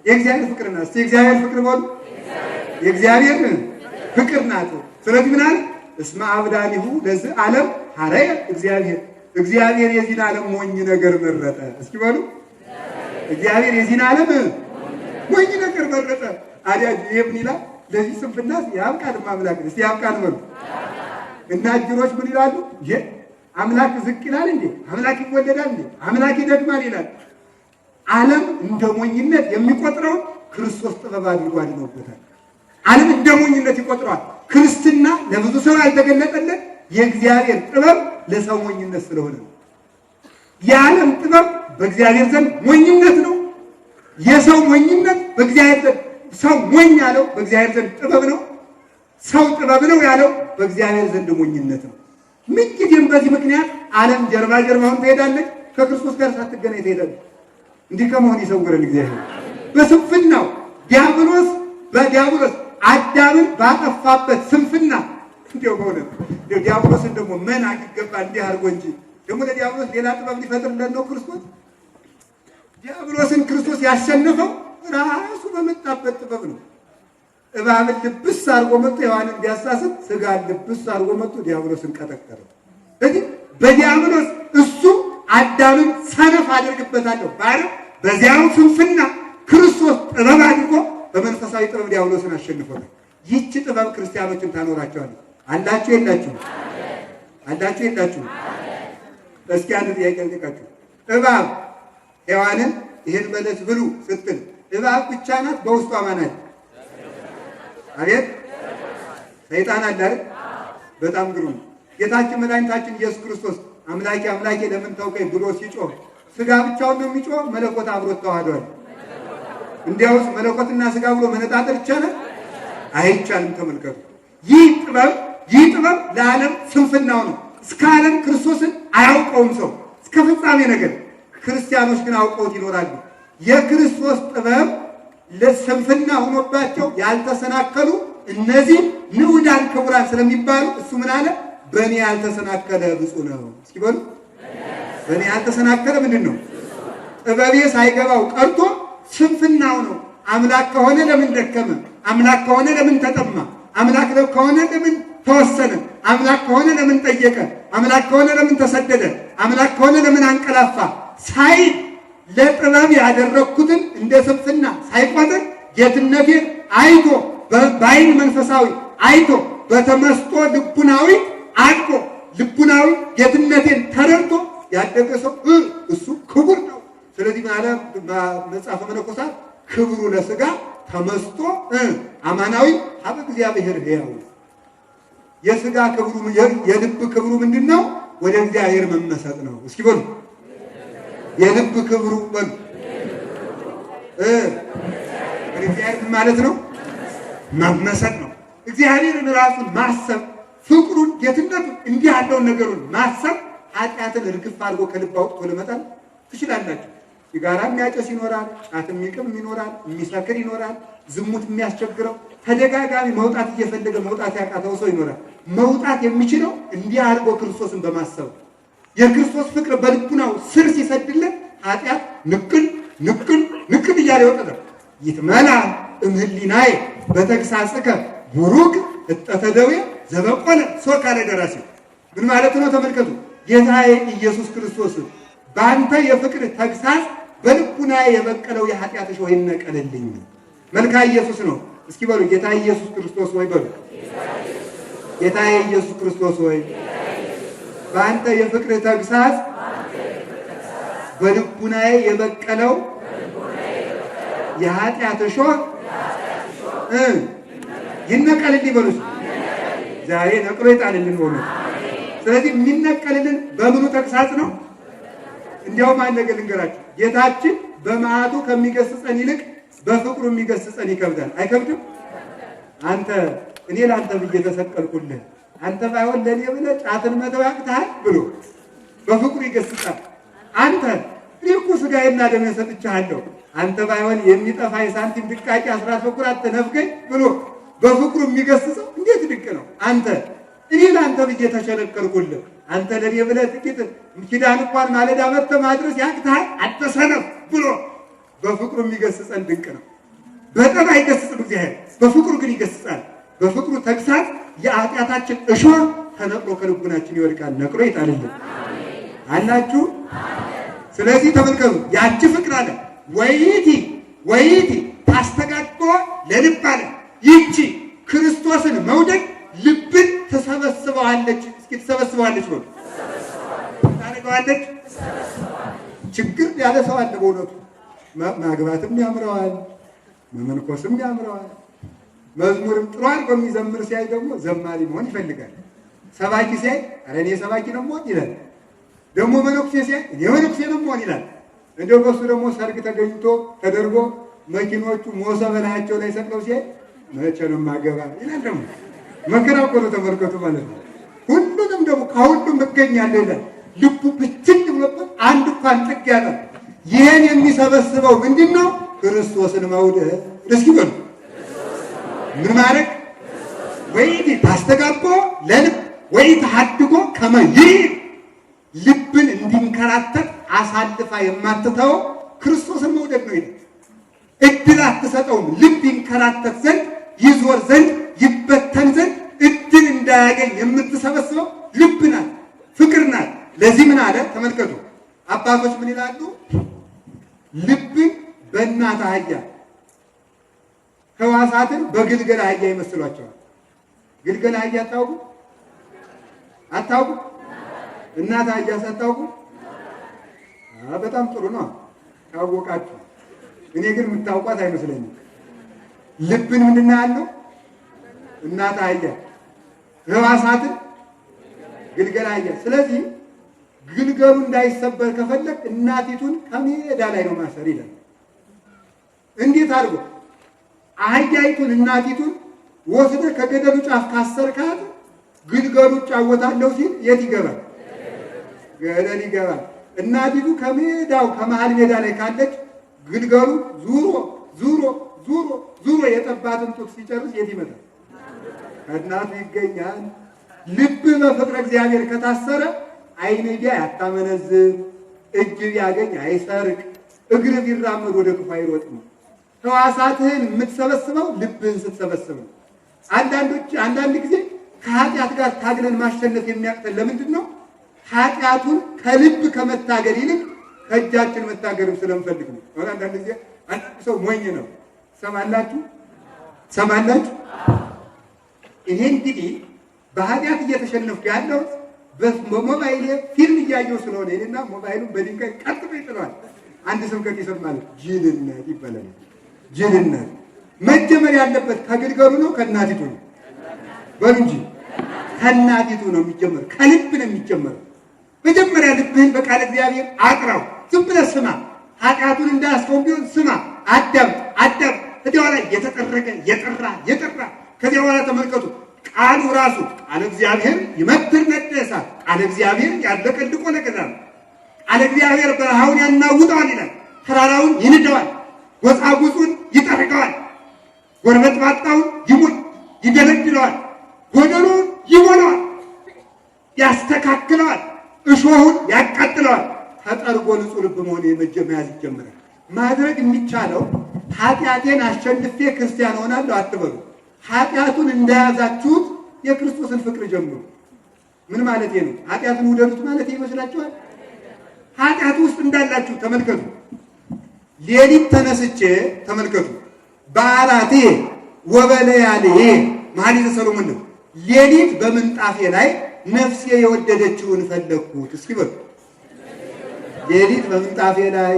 የእግዚአብሔር ፍቅር ናት። እስቲ የእግዚአብሔር ፍቅር በሉ። የእግዚአብሔር ፍቅር ናት። ስለዚህ ምን አለ? እስመ አብዳኒሁ ለዚህ ዓለም ሐረየ እግዚአብሔር የዚህን ዓለም ሞኝ ነገር መረጠ። እስኪ በሉ እግዚአብሔር የዚህን ዓለም ሞኝ ነገር መረጠ። አዲያ ይሄ ምን ይላል? ለዚህ ስንፍና ያብቃን አምላክ። እስቲ ያብቃን በሉ። እና እጅሮች ምን ይላሉ? አምላክ ዝቅ ይላል እንዴ? አምላክ ይወለዳል እንዴ? አምላክ ይደግማል ይላል። ዓለም እንደ ሞኝነት የሚቆጥረው ክርስቶስ ጥበብ አድርጎ አድኖበታል። ዓለም እንደ ሞኝነት ይቆጥረዋል። ክርስትና ለብዙ ሰው ያልተገለጠለት የእግዚአብሔር ጥበብ ለሰው ሞኝነት ስለሆነ ነው። የዓለም ጥበብ በእግዚአብሔር ዘንድ ሞኝነት ነው። የሰው ሞኝነት በእግዚአብሔር ዘንድ ሰው ሞኝ ያለው በእግዚአብሔር ዘንድ ጥበብ ነው። ሰው ጥበብ ነው ያለው በእግዚአብሔር ዘንድ ሞኝነት ነው። ምንጊዜም በዚህ ምክንያት ዓለም ጀርባ ጀርባውን ትሄዳለች፣ ከክርስቶስ ጋር ሳትገናኝ ትሄዳለች። እንዲህ ከመሆን ይሰውረን እግዚአብሔር። በስንፍናው ዲያብሎስ አዳምን ባጠፋበት ስንፍና እንዲያው በእውነት ዲያብሎስን ደግሞ መናቅ ይገባል። እንዲህ አድርጎ እንጂ ደግሞ ለዲያብሎስ ሌላ ጥበብ ሊፈጥርለት ነው ክርስቶስ። ዲያብሎስን ክርስቶስ ያሸነፈው ራሱ በመጣበት ጥበብ ነው። እባብን ልብስ አድርጎ መጥቶ ሔዋንን ቢያሳስት ስጋን ልብስ አድርጎ መጥቶ ዲያብሎስን ቀጠቀጠው። ስለዚህ በዲያብሎስ እሱ አዳምን ሰነፍ አድርግበታለሁ ባለ በዚያው ስንፍና ክርስቶስ ጥበብ አድርጎ በመንፈሳዊ ጥበብ ዲያብሎስን አሸንፎታል። ይህች ጥበብ ክርስቲያኖችን ታኖራቸዋለች። አላችሁ የላችሁ? አላችሁ የላችሁ? እስኪ አንድ ጥያቄ ልጠይቃችሁ። እባብ ሔዋንን ይህን በለስ ብሉ ስትል እባብ ብቻ ናት? በውስጧ ማን አለ? አቤት ሰይጣን አለ አይደል? በጣም ግሩም። ጌታችን መድኃኒታችን ኢየሱስ ክርስቶስ አምላኬ አምላኬ ለምን ተውከኝ ብሎ ሲጮህ ስጋ ብቻውን ነው የሚጮህ? መለኮት አብሮት ተዋህዷል። እንዲያውስ መለኮትና ስጋ ብሎ መነጣጠል ይቻላል? አይቻልም። ተመልከቱ። ይህ ጥበብ ለዓለም ስንፍናው ነው። እስከ ዓለም ክርስቶስን አያውቀውም ሰው እስከ ፍጻሜ ነገር። ክርስቲያኖች ግን አውቀውት ይኖራሉ። የክርስቶስ ጥበብ ለስንፍና ሆኖባቸው ያልተሰናከሉ እነዚህ ንዑዳን ክቡራን ስለሚባሉ እሱ ምን አለ? በእኔ ያልተሰናከለ ብፁዕ ነው። እስኪ በሉ በእኔ ያልተሰናከለ ምንድን ነው? ጥበቤ ሳይገባው ቀርቶ ስንፍናው ነው። አምላክ ከሆነ ለምን ደከመ? አምላክ ከሆነ ለምን ተጠማ? አምላክ ከሆነ ለምን ተወሰነ? አምላክ ከሆነ ለምን ጠየቀ? አምላክ ከሆነ ለምን ተሰደደ? አምላክ ከሆነ ለምን አንቀላፋ ሳይል ለጥበብ ያደረግኩትን እንደ ስንፍና ሳይቆጥር ጌትነቴን አይቶ በዓይን መንፈሳዊ አይቶ በተመስጦ ልቡናዊ አድቆ ልቡናዊ ጌትነቴን ተረድቶ ያደገ ሰው እሱ ክቡር ነው። ስለዚህ መጽሐፈ መነኮሳት ክብሩ ለሥጋ ተመስጦ አማናዊ ሀበ እግዚአብሔር ሕያው። የሥጋ ክብሩ የልብ ክብሩ ምንድን ነው? ወደ እግዚአብሔር መመሰጥ ነው። እስኪ በሉ የልብ ክብሩ በሉ እግዚአብሔር ማለት ነው መመሰጥ ነው። እግዚአብሔርን ራሱን ማሰብ ፍቅሩን ጌትነቱን እንዲህ ያለውን ነገሩን ማሰብ ኃጢአትን እርግፍ አድርጎ ከልብ አውጥቶ ለመጣል ትችላላችሁ። ሲጋራ የሚያጨስ ይኖራል፣ ጫት የሚቅም ይኖራል፣ የሚሰክር ይኖራል፣ ዝሙት የሚያስቸግረው ተደጋጋሚ መውጣት እየፈለገ መውጣት ያቃተው ሰው ይኖራል። መውጣት የሚችለው እንዲህ አድርጎ ክርስቶስን በማሰብ የክርስቶስ ፍቅር በልቡናው ስር ሲሰድለት ኃጢአት ንቅል እያለ ይወጣል። ይትመላ እምህሊናዬ በተግሳጽከ ቡሩክ እጠተደዌ ዘበቆለ ሶካለ ደራሲ ምን ማለት ነው? ተመልከቱ። ጌታዬ ኢየሱስ ክርስቶስ በአንተ የፍቅር ተግሳጽ በልቡናዬ የበቀለው የኃጢአት እሾህ ይነቀልልኝ። መልካ ኢየሱስ ነው። እስኪ በሉ ጌታ ኢየሱስ ክርስቶስ ወይ በሉ ጌታዬ ኢየሱስ ክርስቶስ ወይ በአንተ የፍቅር ተግሳጽ በልቡናዬ የበቀለው የኃጢአት እሾህ ይነቀልልኝ በሉ። ዛሬ ነቅሎ ይጣልልን ሆኖ። ስለዚህ የሚነቀልልን በምኑ ተግሳጽ ነው? እንዲያውም አንድ ነገር ልንገራችሁ። ጌታችን በመዓቱ ከሚገስጸን ይልቅ በፍቅሩ የሚገስጸን ይከብዳል። አይከብድም? አንተ እኔ ለአንተ ብዬ ተሰቀልኩልህ፣ አንተ ባይሆን ለእኔ ብለህ ጫትን መተው ያቅትሃል ብሎ በፍቅሩ ይገስጻል። አንተ እኔ እኮ ሥጋዬና ደሜን ሰጥቼሃለሁ፣ አንተ ባይሆን የሚጠፋ የሳንቲም ድቃቄ 10 በኩር አትነፍገኝ ብሎ በፍቅሩ የሚገስጸው እንዴት ድቅ ነው! አንተ እኔ ለአንተ ብዬ ተሸነከርኩልህ፣ አንተ ለእኔ ብለህ ጥቂት ኪዳን እንኳን ማለዳ መጥተህ ማድረስ ያቅትሃል አትሰነፍ ብሎ በፍቅሩ የሚገስጸን ድንቅ ነው። በጠብ አይገስጽም እግዚአብሔር፣ በፍቅሩ ግን ይገስጻል። በፍቅሩ ተግሳጽ የኃጢአታችን እሾህ ተነቅሎ ከልቡናችን ይወድቃል። ነቅሎ ይጣልልን አላችሁ። ስለዚህ ተመልከቱ፣ ያቺ ፍቅር አለ ወይቲ ታስተጋግጦ ለልብ አለ። ይቺ ክርስቶስን መውደድ ልብን ተሰበስበዋለች። እስኪ ተሰበስበዋለች ነው ታደርገዋለች። ችግር ያለ ሰው አለ በእውነቱ ማግባትም ያምረዋል፣ መመንኮስም ያምረዋል። መዝሙርም ጥሩ አድርጎ የሚዘምር ሲያይ ደግሞ ዘማሪ መሆን ይፈልጋል። ሰባኪ ሲያይ ኧረ እኔ ሰባኪ ነው መሆን ይላል። ደግሞ መነኩሴ ሲያይ እኔ መነኩሴ ነው መሆን ይላል። እንደው በሱ ደግሞ ሰርግ ተገኝቶ ተደርጎ መኪኖቹ ሞሰብ በላያቸው ላይ ሰቅለው ሲሄድ መቼ ነው የማገባ ይላል። ደግሞ መከራ እኮ ነው ተመልከቱ ማለት ነው። ሁሉንም ደግሞ ከሁሉም እገኛለሁ ይላል። ልቡ ብትን ብሎበት አንድ እንኳን ጥግ ያለ ይህን የሚሰበስበው ምንድን ነው? ክርስቶስን መውደድ። እስኪ በሉ ምን ማድረግ ወይ ታስተጋቦ ለልብ ወይ ተሐድጎ ከመይሪ ልብን እንዲንከራተት አሳልፋ የማትተው ክርስቶስን መውደድ ነው ይላል። እድል አትሰጠውም። ልብ ይንከራተት ዘንድ ይዞር ዘንድ ይበተን ዘንድ እድል እንዳያገኝ የምትሰበስበው ልብ ናት፣ ፍቅር ናት። ለዚህ ምን አለ ተመልከቱ። አባቶች ምን ይላሉ? ልብን በእናት አህያ ሕዋሳትን በግልገል አህያ ይመስሏቸዋል። ግልገል አህያ አታውቁ? አታውቁ? እናት አህያ ሳታውቁ? በጣም ጥሩ ነው ካወቃችሁ። እኔ ግን የምታውቋት አይመስለኝም። ልብን ምንድን ነው ያለው? እናት አህያ፣ ሕዋሳትን ግልገል አህያ። ስለዚህ ግልገሉ እንዳይሰበር ከፈለግ እናቲቱን ከሜዳ ላይ ነው ማሰር ይላል። እንዴት አድርጎ? አህያይቱን እናቲቱን ወስደህ ከገደሉ ጫፍ ካሰርካት ግልገሉ እጫወታለሁ ሲል የት ይገባል? ገደል ይገባል። እናቲቱ ከሜዳው ከመሃል ሜዳ ላይ ካለች ግልገሉ ዙሮ ዙሮ ዙሮ ዙሮ የጠባትን ጡት ሲጨርስ የት ይመጣል? ከእናቱ ይገኛል። ልብ በፍቅረ እግዚአብሔር ከታሰረ ዓይን ያታመነዝር፣ እጅ ቢያገኝ አይሰርቅ፣ እግር ቢራመድ ወደ ክፉ አይሮጥም። ሕዋሳትህን የምትሰበስበው ልብህን ስትሰበስብ ነው። አንዳንድ ጊዜ ከኃጢአት ጋር ታግለን ማሸነፍ የሚያቅተን ለምንድን ነው? ኃጢአቱን ከልብ ከመታገል ይልቅ ከእጃችን መታገርም ስለምፈልግ ነው። አንዳንድ ጊዜ አንዳንድ ሰው ሞኝ ነው። ሰማላችሁ? ይሄ እንግዲህ በኃጢአት እየተሸነፍኩ ያለው በሞባይል ፊልም እያየሁ ስለሆነ ይሄና ሞባይሉን በድንጋይ ቀጥሎ ይጥለዋል። አንድ ስብከት ይሰማል። ጅልነት ይባላል። ጅልነት መጀመር ያለበት ከግልገሉ ነው ከእናቲቱ ነው? በሉ እንጂ ከእናቲቱ ነው የሚጀመር፣ ከልብ ነው የሚጀመረው። መጀመሪያ ልብህን በቃለ እግዚአብሔር አቅራው። ዝም ብለህ ስማ። ኃጢአቱን እንዳያስከው ቢሆን ስማ፣ አዳም ከዚያ በኋላ የተጠረገ የጠራ ከዚያ በኋላ ተመልከቱ። ቃሉ ራሱ ቃለ እግዚአብሔር ይመትር ነደ እሳት፣ ቃለ እግዚአብሔር ያለቀልቆ ለገዳም፣ ቃለ እግዚአብሔር በረሃውን ያናውጠዋል ይላል። ተራራውን ይንደዋል፣ ጎጻጉጹን ይጠርገዋል፣ ጎርበጥባጣውን ይደለድለዋል፣ ጎደሉን ይሞላዋል፣ ያስተካክለዋል፣ እሾሁን ያቃጥለዋል። ተጠርጎ ንጹሕ ልብ መሆን መያዝ ይጀምራል። ማድረግ የሚቻለው ኃጢአቴን አሸንፌ ክርስቲያን ሆናለሁ አትበሉ። ኃጢአቱን እንደያዛችሁት የክርስቶስን ፍቅር ጀምሩ። ምን ማለት ነው? ኃጢአቱን ውደዱት ማለት ይመስላችኋል? ኃጢአቱ ውስጥ እንዳላችሁ ተመልከቱ። ሌሊት ተነስቼ ተመልከቱ። በዓላቴ ወበለያልዬ መኃልየ ሰሎሞን ነው። ሌሊት በምንጣፌ ላይ ነፍሴ የወደደችውን ፈለግኩት። እስኪ በሉ ሌሊት በምንጣፌ ላይ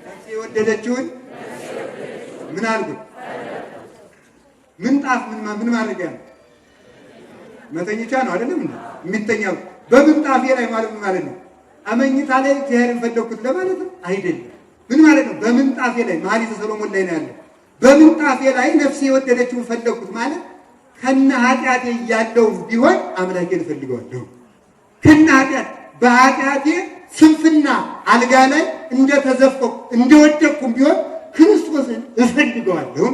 ነፍሴ የወደደችውን ምን አልኩት? ምንጣፍ ምን ማድረጊያ ነው? መተኛቻ ነው አይደለም? የሚተኛው በምንጣፌ ላይ ማለት ምን ማለት ነው? አመኝታ ላይ እግዚአብሔርን ፈለግኩት ለማለት ነው አይደለም። ምን ማለት ነው? በምንጣፌ ላይ መኃልየ ሰሎሞን ላይ ነው ያለው። በምንጣፌ ላይ ነፍሴ የወደደችውን ፈለግኩት ማለት ከነ ኃጢአቴ እያለሁ ቢሆን አምላኬን እፈልገዋለሁ። ከነ ኃጢአት በኃጢአቴ ስንፍና አልጋ ላይ እንደተዘፈቁ እንደወደቅኩም ቢሆን ክርስቶስን እፈልገዋለሁ።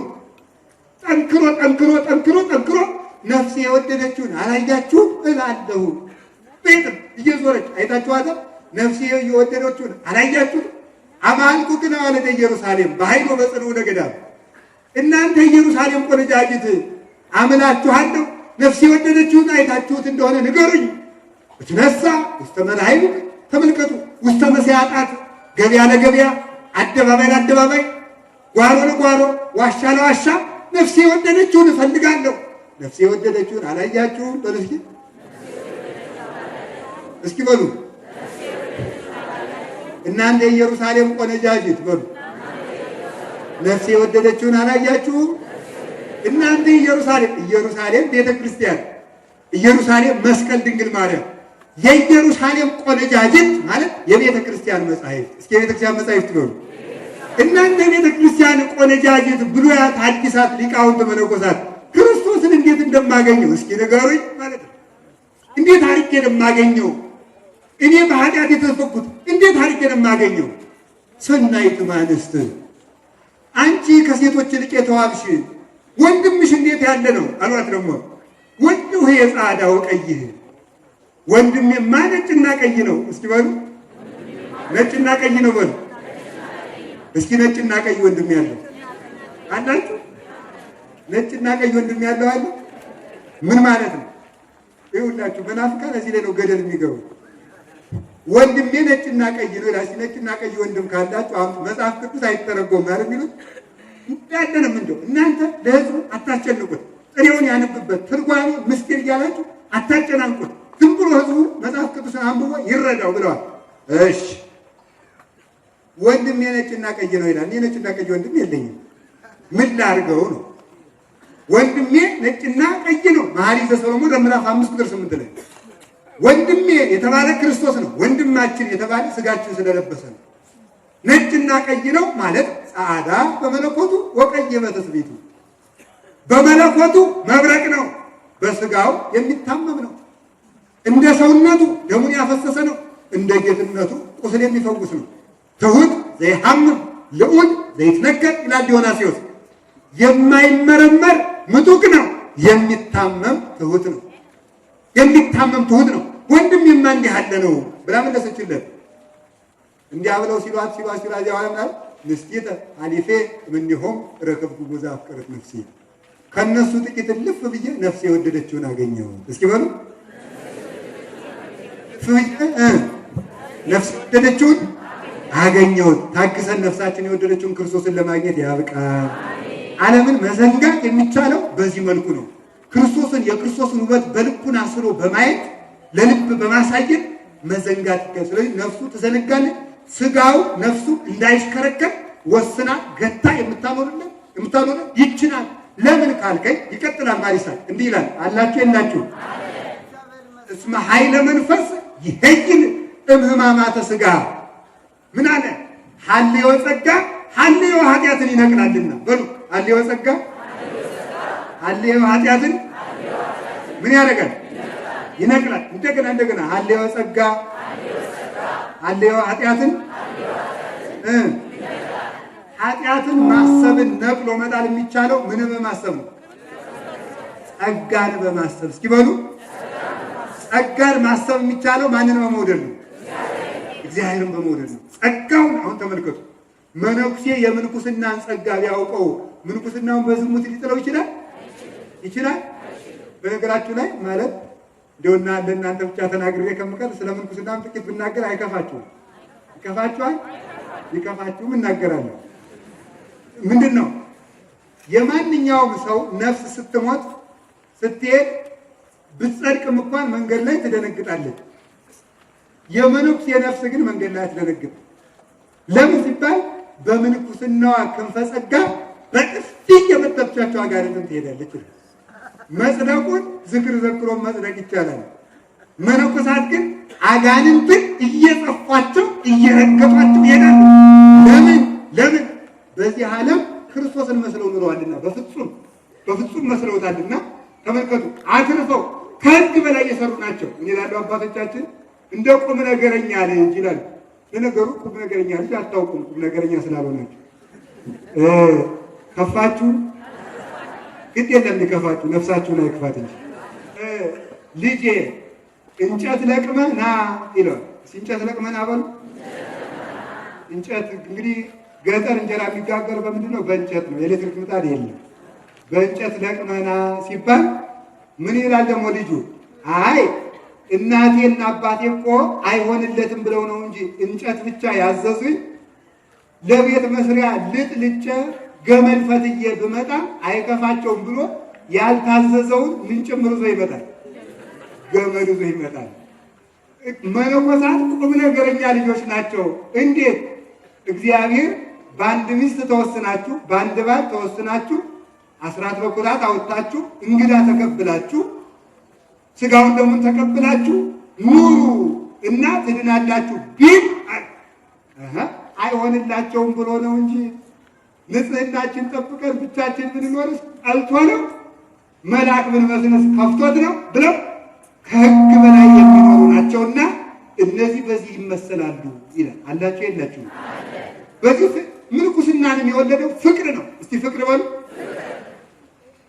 ጠንክሮ ነፍሴ የወደደችውን አላያችሁም እላለሁ። ቤትም እየዞረች አይታችኋታል። ነፍሴ የወደደችውን አላያችሁም? አማልኩ ግን አወለደ ኢየሩሳሌም በኃይሎ በጽንዑ ለገዳም። እናንተ ኢየሩሳሌም ቆነጃጅት አምላችኋለሁ። ነፍሴ የወደደችውን አይታችሁት እንደሆነ ንገሩኝ። ብትነሳ ውስተ መላእክት ተመልከቱ፣ ውስተ መስያጣት፣ ገበያ ለገበያ፣ አደባባይ ለአደባባይ፣ ጓሮ ለጓሮ፣ ዋሻ ለዋሻ ነፍሴ የወደደችውን እፈልጋለሁ። ነፍሴ የወደደችውን አላያችሁም? በሉ እስኪ በሉ እናንተ የኢየሩሳሌም ቆነጃጅት በሉ ነፍሴ የወደደችውን አላያችሁም? እናንተ ኢየሩሳሌም ቤተ ክርስቲያን፣ ኢየሩሳሌም መስቀል ድንግል ማርያም፣ የኢየሩሳሌም ቆነጃጅት ማለት የቤተ ክርስቲያን መጻሕፍት። እስኪ የቤተ ክርስቲያን መጻሕፍት በሉ እናንተ ቤተ ክርስቲያን ቆነጃጅት ብሉያት ሐዲሳት ሊቃውንት መነኮሳት ክርስቶስን እንዴት እንደማገኘው እስኪ ንገሩኝ ማለት ነው። እንዴት አድርጌ እንደማገኘው እኔ በኃጢአት የተፈኩት እንዴት አድርጌ እንደማገኘው? ሰናይት ማንስት አንቺ ከሴቶች ይልቅ የተዋብሽ ወንድምሽ እንዴት ያለ ነው አሏት። ደግሞ ወንድሁ የጻዳው ቀይህ ወንድሜማ ነጭና ቀይ ነው። እስኪ በሉ ነጭና ቀይ ነው በሉ እስኪ ነጭና ቀይ ወንድም ያለው አላችሁ? ነጭና ቀይ ወንድም ያለው አለ? ምን ማለት ነው? ይኸውላችሁ መናፍቃን እዚህ ላይ ነው ገደል የሚገቡ። ወንድሜ ነጭና ቀይ ነው ይላል። ነጭና ቀይ ወንድም ካላችሁ አሁን መጽሐፍ ቅዱስ አይተረጎም አይደል የሚሉት እንዳለንም እንደው እናንተ ለህዝቡ አታስጨንቁት። ጥሬውን ያነብበት ትርጓሜ ምስጢር እያላችሁ አታጨናንቁት። ዝም ብሎ ህዝቡ መጽሐፍ ቅዱስን አንብቦ ይረዳው ብለዋል። እሺ ወንድሜ ነጭና ቀይ ነው ይላል። እኔ ነጭና ቀይ ወንድም የለኝም። ምን ላድርገው ነው? ወንድሜ ነጭና ቀይ ነው። መኃልየ ሰሎሞን ምዕራፍ 5 ቁጥር 8 ላይ ወንድሜ የተባለ ክርስቶስ ነው። ወንድማችን የተባለ ስጋችን ስለለበሰ ነው። ነጭና ቀይ ነው ማለት ጻዕዳ በመለኮቱ ወቀይ በትስብእቱ በመለኮቱ መብረቅ ነው፣ በስጋው የሚታመም ነው። እንደ ሰውነቱ ደሙን ያፈሰሰ ነው፣ እንደ ጌትነቱ ቁስል የሚፈውስ ነው። ትሁት ዘይሐምም ልዑል ዘይትነከር ይላል ዲዮናስዮስ። የማይመረመር ምጡቅ ነው፣ የሚታመም ትሁት ነው። የሚታመም ትሁት ነው። ወንድሜማ እንዲህ አለ ነው ብላ መለሰችለት። እንዲያ ብለው ሲሏት ያዋለናል ንስቲተ አሊፌ እምኔሆም ረከብኩ ጉዛ አፍቀረት ነፍሴ ከነሱ ጥቂት ልፍ ብዬ ነፍሴ የወደደችውን አገኘው። እስኪ በሉ ነፍሴ የወደደችውን አገኘሁት። ታግሰን ነፍሳችን የወደደችውን ክርስቶስን ለማግኘት ያብቃል። ዓለምን መዘንጋት የሚቻለው በዚህ መልኩ ነው። ክርስቶስን የክርስቶስን ውበት በልቡን አስሮ በማየት ለልብ በማሳየት መዘንጋት ይቻላል። ስለዚህ ነፍሱ ትዘነጋለች። ስጋው ነፍሱ እንዳይሽከረከር ወስና ገታ የምታኖርለት ይችላል። ለምን ካልከኝ ይቀጥላል። ማሪሳይ እንዲህ ይላል አላችሁ የላችሁ እስመ ኃይለ መንፈስ ይሄይን እምህማማተ ስጋ ምን አለ? ሐልዮ ጸጋ ሐልዮ ኃጢአትን ይነቅላልና በሉ ሐልዮ ጸጋ ሐልዮ ኃጢአትን ምን ያደርጋል? ይነቅላል። እንደገና ሐልዮ ጸጋ ሐልዮ ኃጢአትን ኃጢአትን ማሰብን ነቅሎ መጣል የሚቻለው ምንም በማሰብ ነው? ጸጋን በማሰብ። እስኪ በሉ ጸጋን ማሰብ የሚቻለው ማንን በመውደድ ነው? እግዚአብሔርን በመውደድ ነው። ጸጋውን አሁን ተመልከቱ። መነኩሴ የምንኩስናን ጸጋ ቢያውቀው ምንኩስናውን በዝሙት ሊጥለው ይችላል? በነገራችሁ ላይ ማለት እንደውና ለእናንተ ብቻ ተናግሬ ከምቀር ስለ ምንኩስናም ጥቂት ብናገር አይከፋችሁም? ይከፋችኋል? ይከፋችሁም እናገራለሁ። ምንድን ነው የማንኛውም ሰው ነፍስ ስትሞት ስትሄድ ብትጸድቅም እንኳን መንገድ ላይ ትደነግጣለች። የመነኩሴ ነፍስ ግን መንገድ ላይ አትደነግጥ። ለምን ሲባል በምንኩስናዋ ክንፈ ጸጋ በጥፊ የመተቻቸው አጋንንትን ትሄዳለች። መጽደቁን ዝክር ዘክሮ መጽደቅ ይቻላል። መነኮሳት ግን አጋንንትን እየጸፏቸው እየረገጧቸው ይሄዳሉ። ለምን? በዚህ ዓለም ክርስቶስን መስለው ኑረዋልና፣ በፍጹም መስለውታልና። ተመልከቱ፣ አትርፈው ከሕግ በላይ የሰሩ ናቸው። እኔ ላለው አባቶቻችን እንደ ቁም ነገረኛ ልጅ ይላሉ። ለነገሩ ቁም ነገረኛ ልጅ አታውቁም፣ ቁም ነገረኛ ስላልሆናችሁ ከፋችሁ። ግድ የለም ሊከፋችሁ፣ ነፍሳችሁን አይክፋት እንጂ። ልጄ እንጨት ለቅመህ ና ይለዋል። እንጨት ለቅመህ ና በሉ። እንጨት እንግዲህ ገጠር እንጀራ የሚጋገር በምንድን ነው? በእንጨት ነው። የኤሌክትሪክ ምጣድ የለም። በእንጨት ለቅመህ ና ሲባል ምን ይላል ደግሞ ልጁ? አይ እናቴና አባቴ እኮ አይሆንለትም ብለው ነው እንጂ እንጨት ብቻ ያዘዙኝ፣ ለቤት መስሪያ ልጥ ልጬ ገመድ ፈትዬ ብመጣ አይከፋቸውም ብሎ ያልታዘዘውን ምን ጭምር ይዞ ይመጣል? ገመድ ይዞ ይመጣል። መነኮሳት ቁም ነገረኛ ልጆች ናቸው። እንዴት? እግዚአብሔር በአንድ ሚስት ተወስናችሁ፣ በአንድ ባል ተወስናችሁ፣ አስራት በኩራት አወጣችሁ፣ እንግዳ ተቀብላችሁ፣ ስጋውን ደሙን ተቀብላችሁ ኑሩ እና ትድናላችሁ ቢል አይሆንላቸውም ብሎ ነው እንጂ ንጽህናችን ጠብቀን ብቻችን ብንኖርስ ጠልቶ ነው? መልአክ ብንመስልስ ከፍቶት ነው ብለው ከሕግ በላይ የሚኖሩ ናቸውና እነዚህ በዚህ ይመሰላሉ ይላል። አላቸው የላችሁም? በዚህ ምንኩስናንም የወለደው ፍቅር ነው። እስቲ ፍቅር በሉ።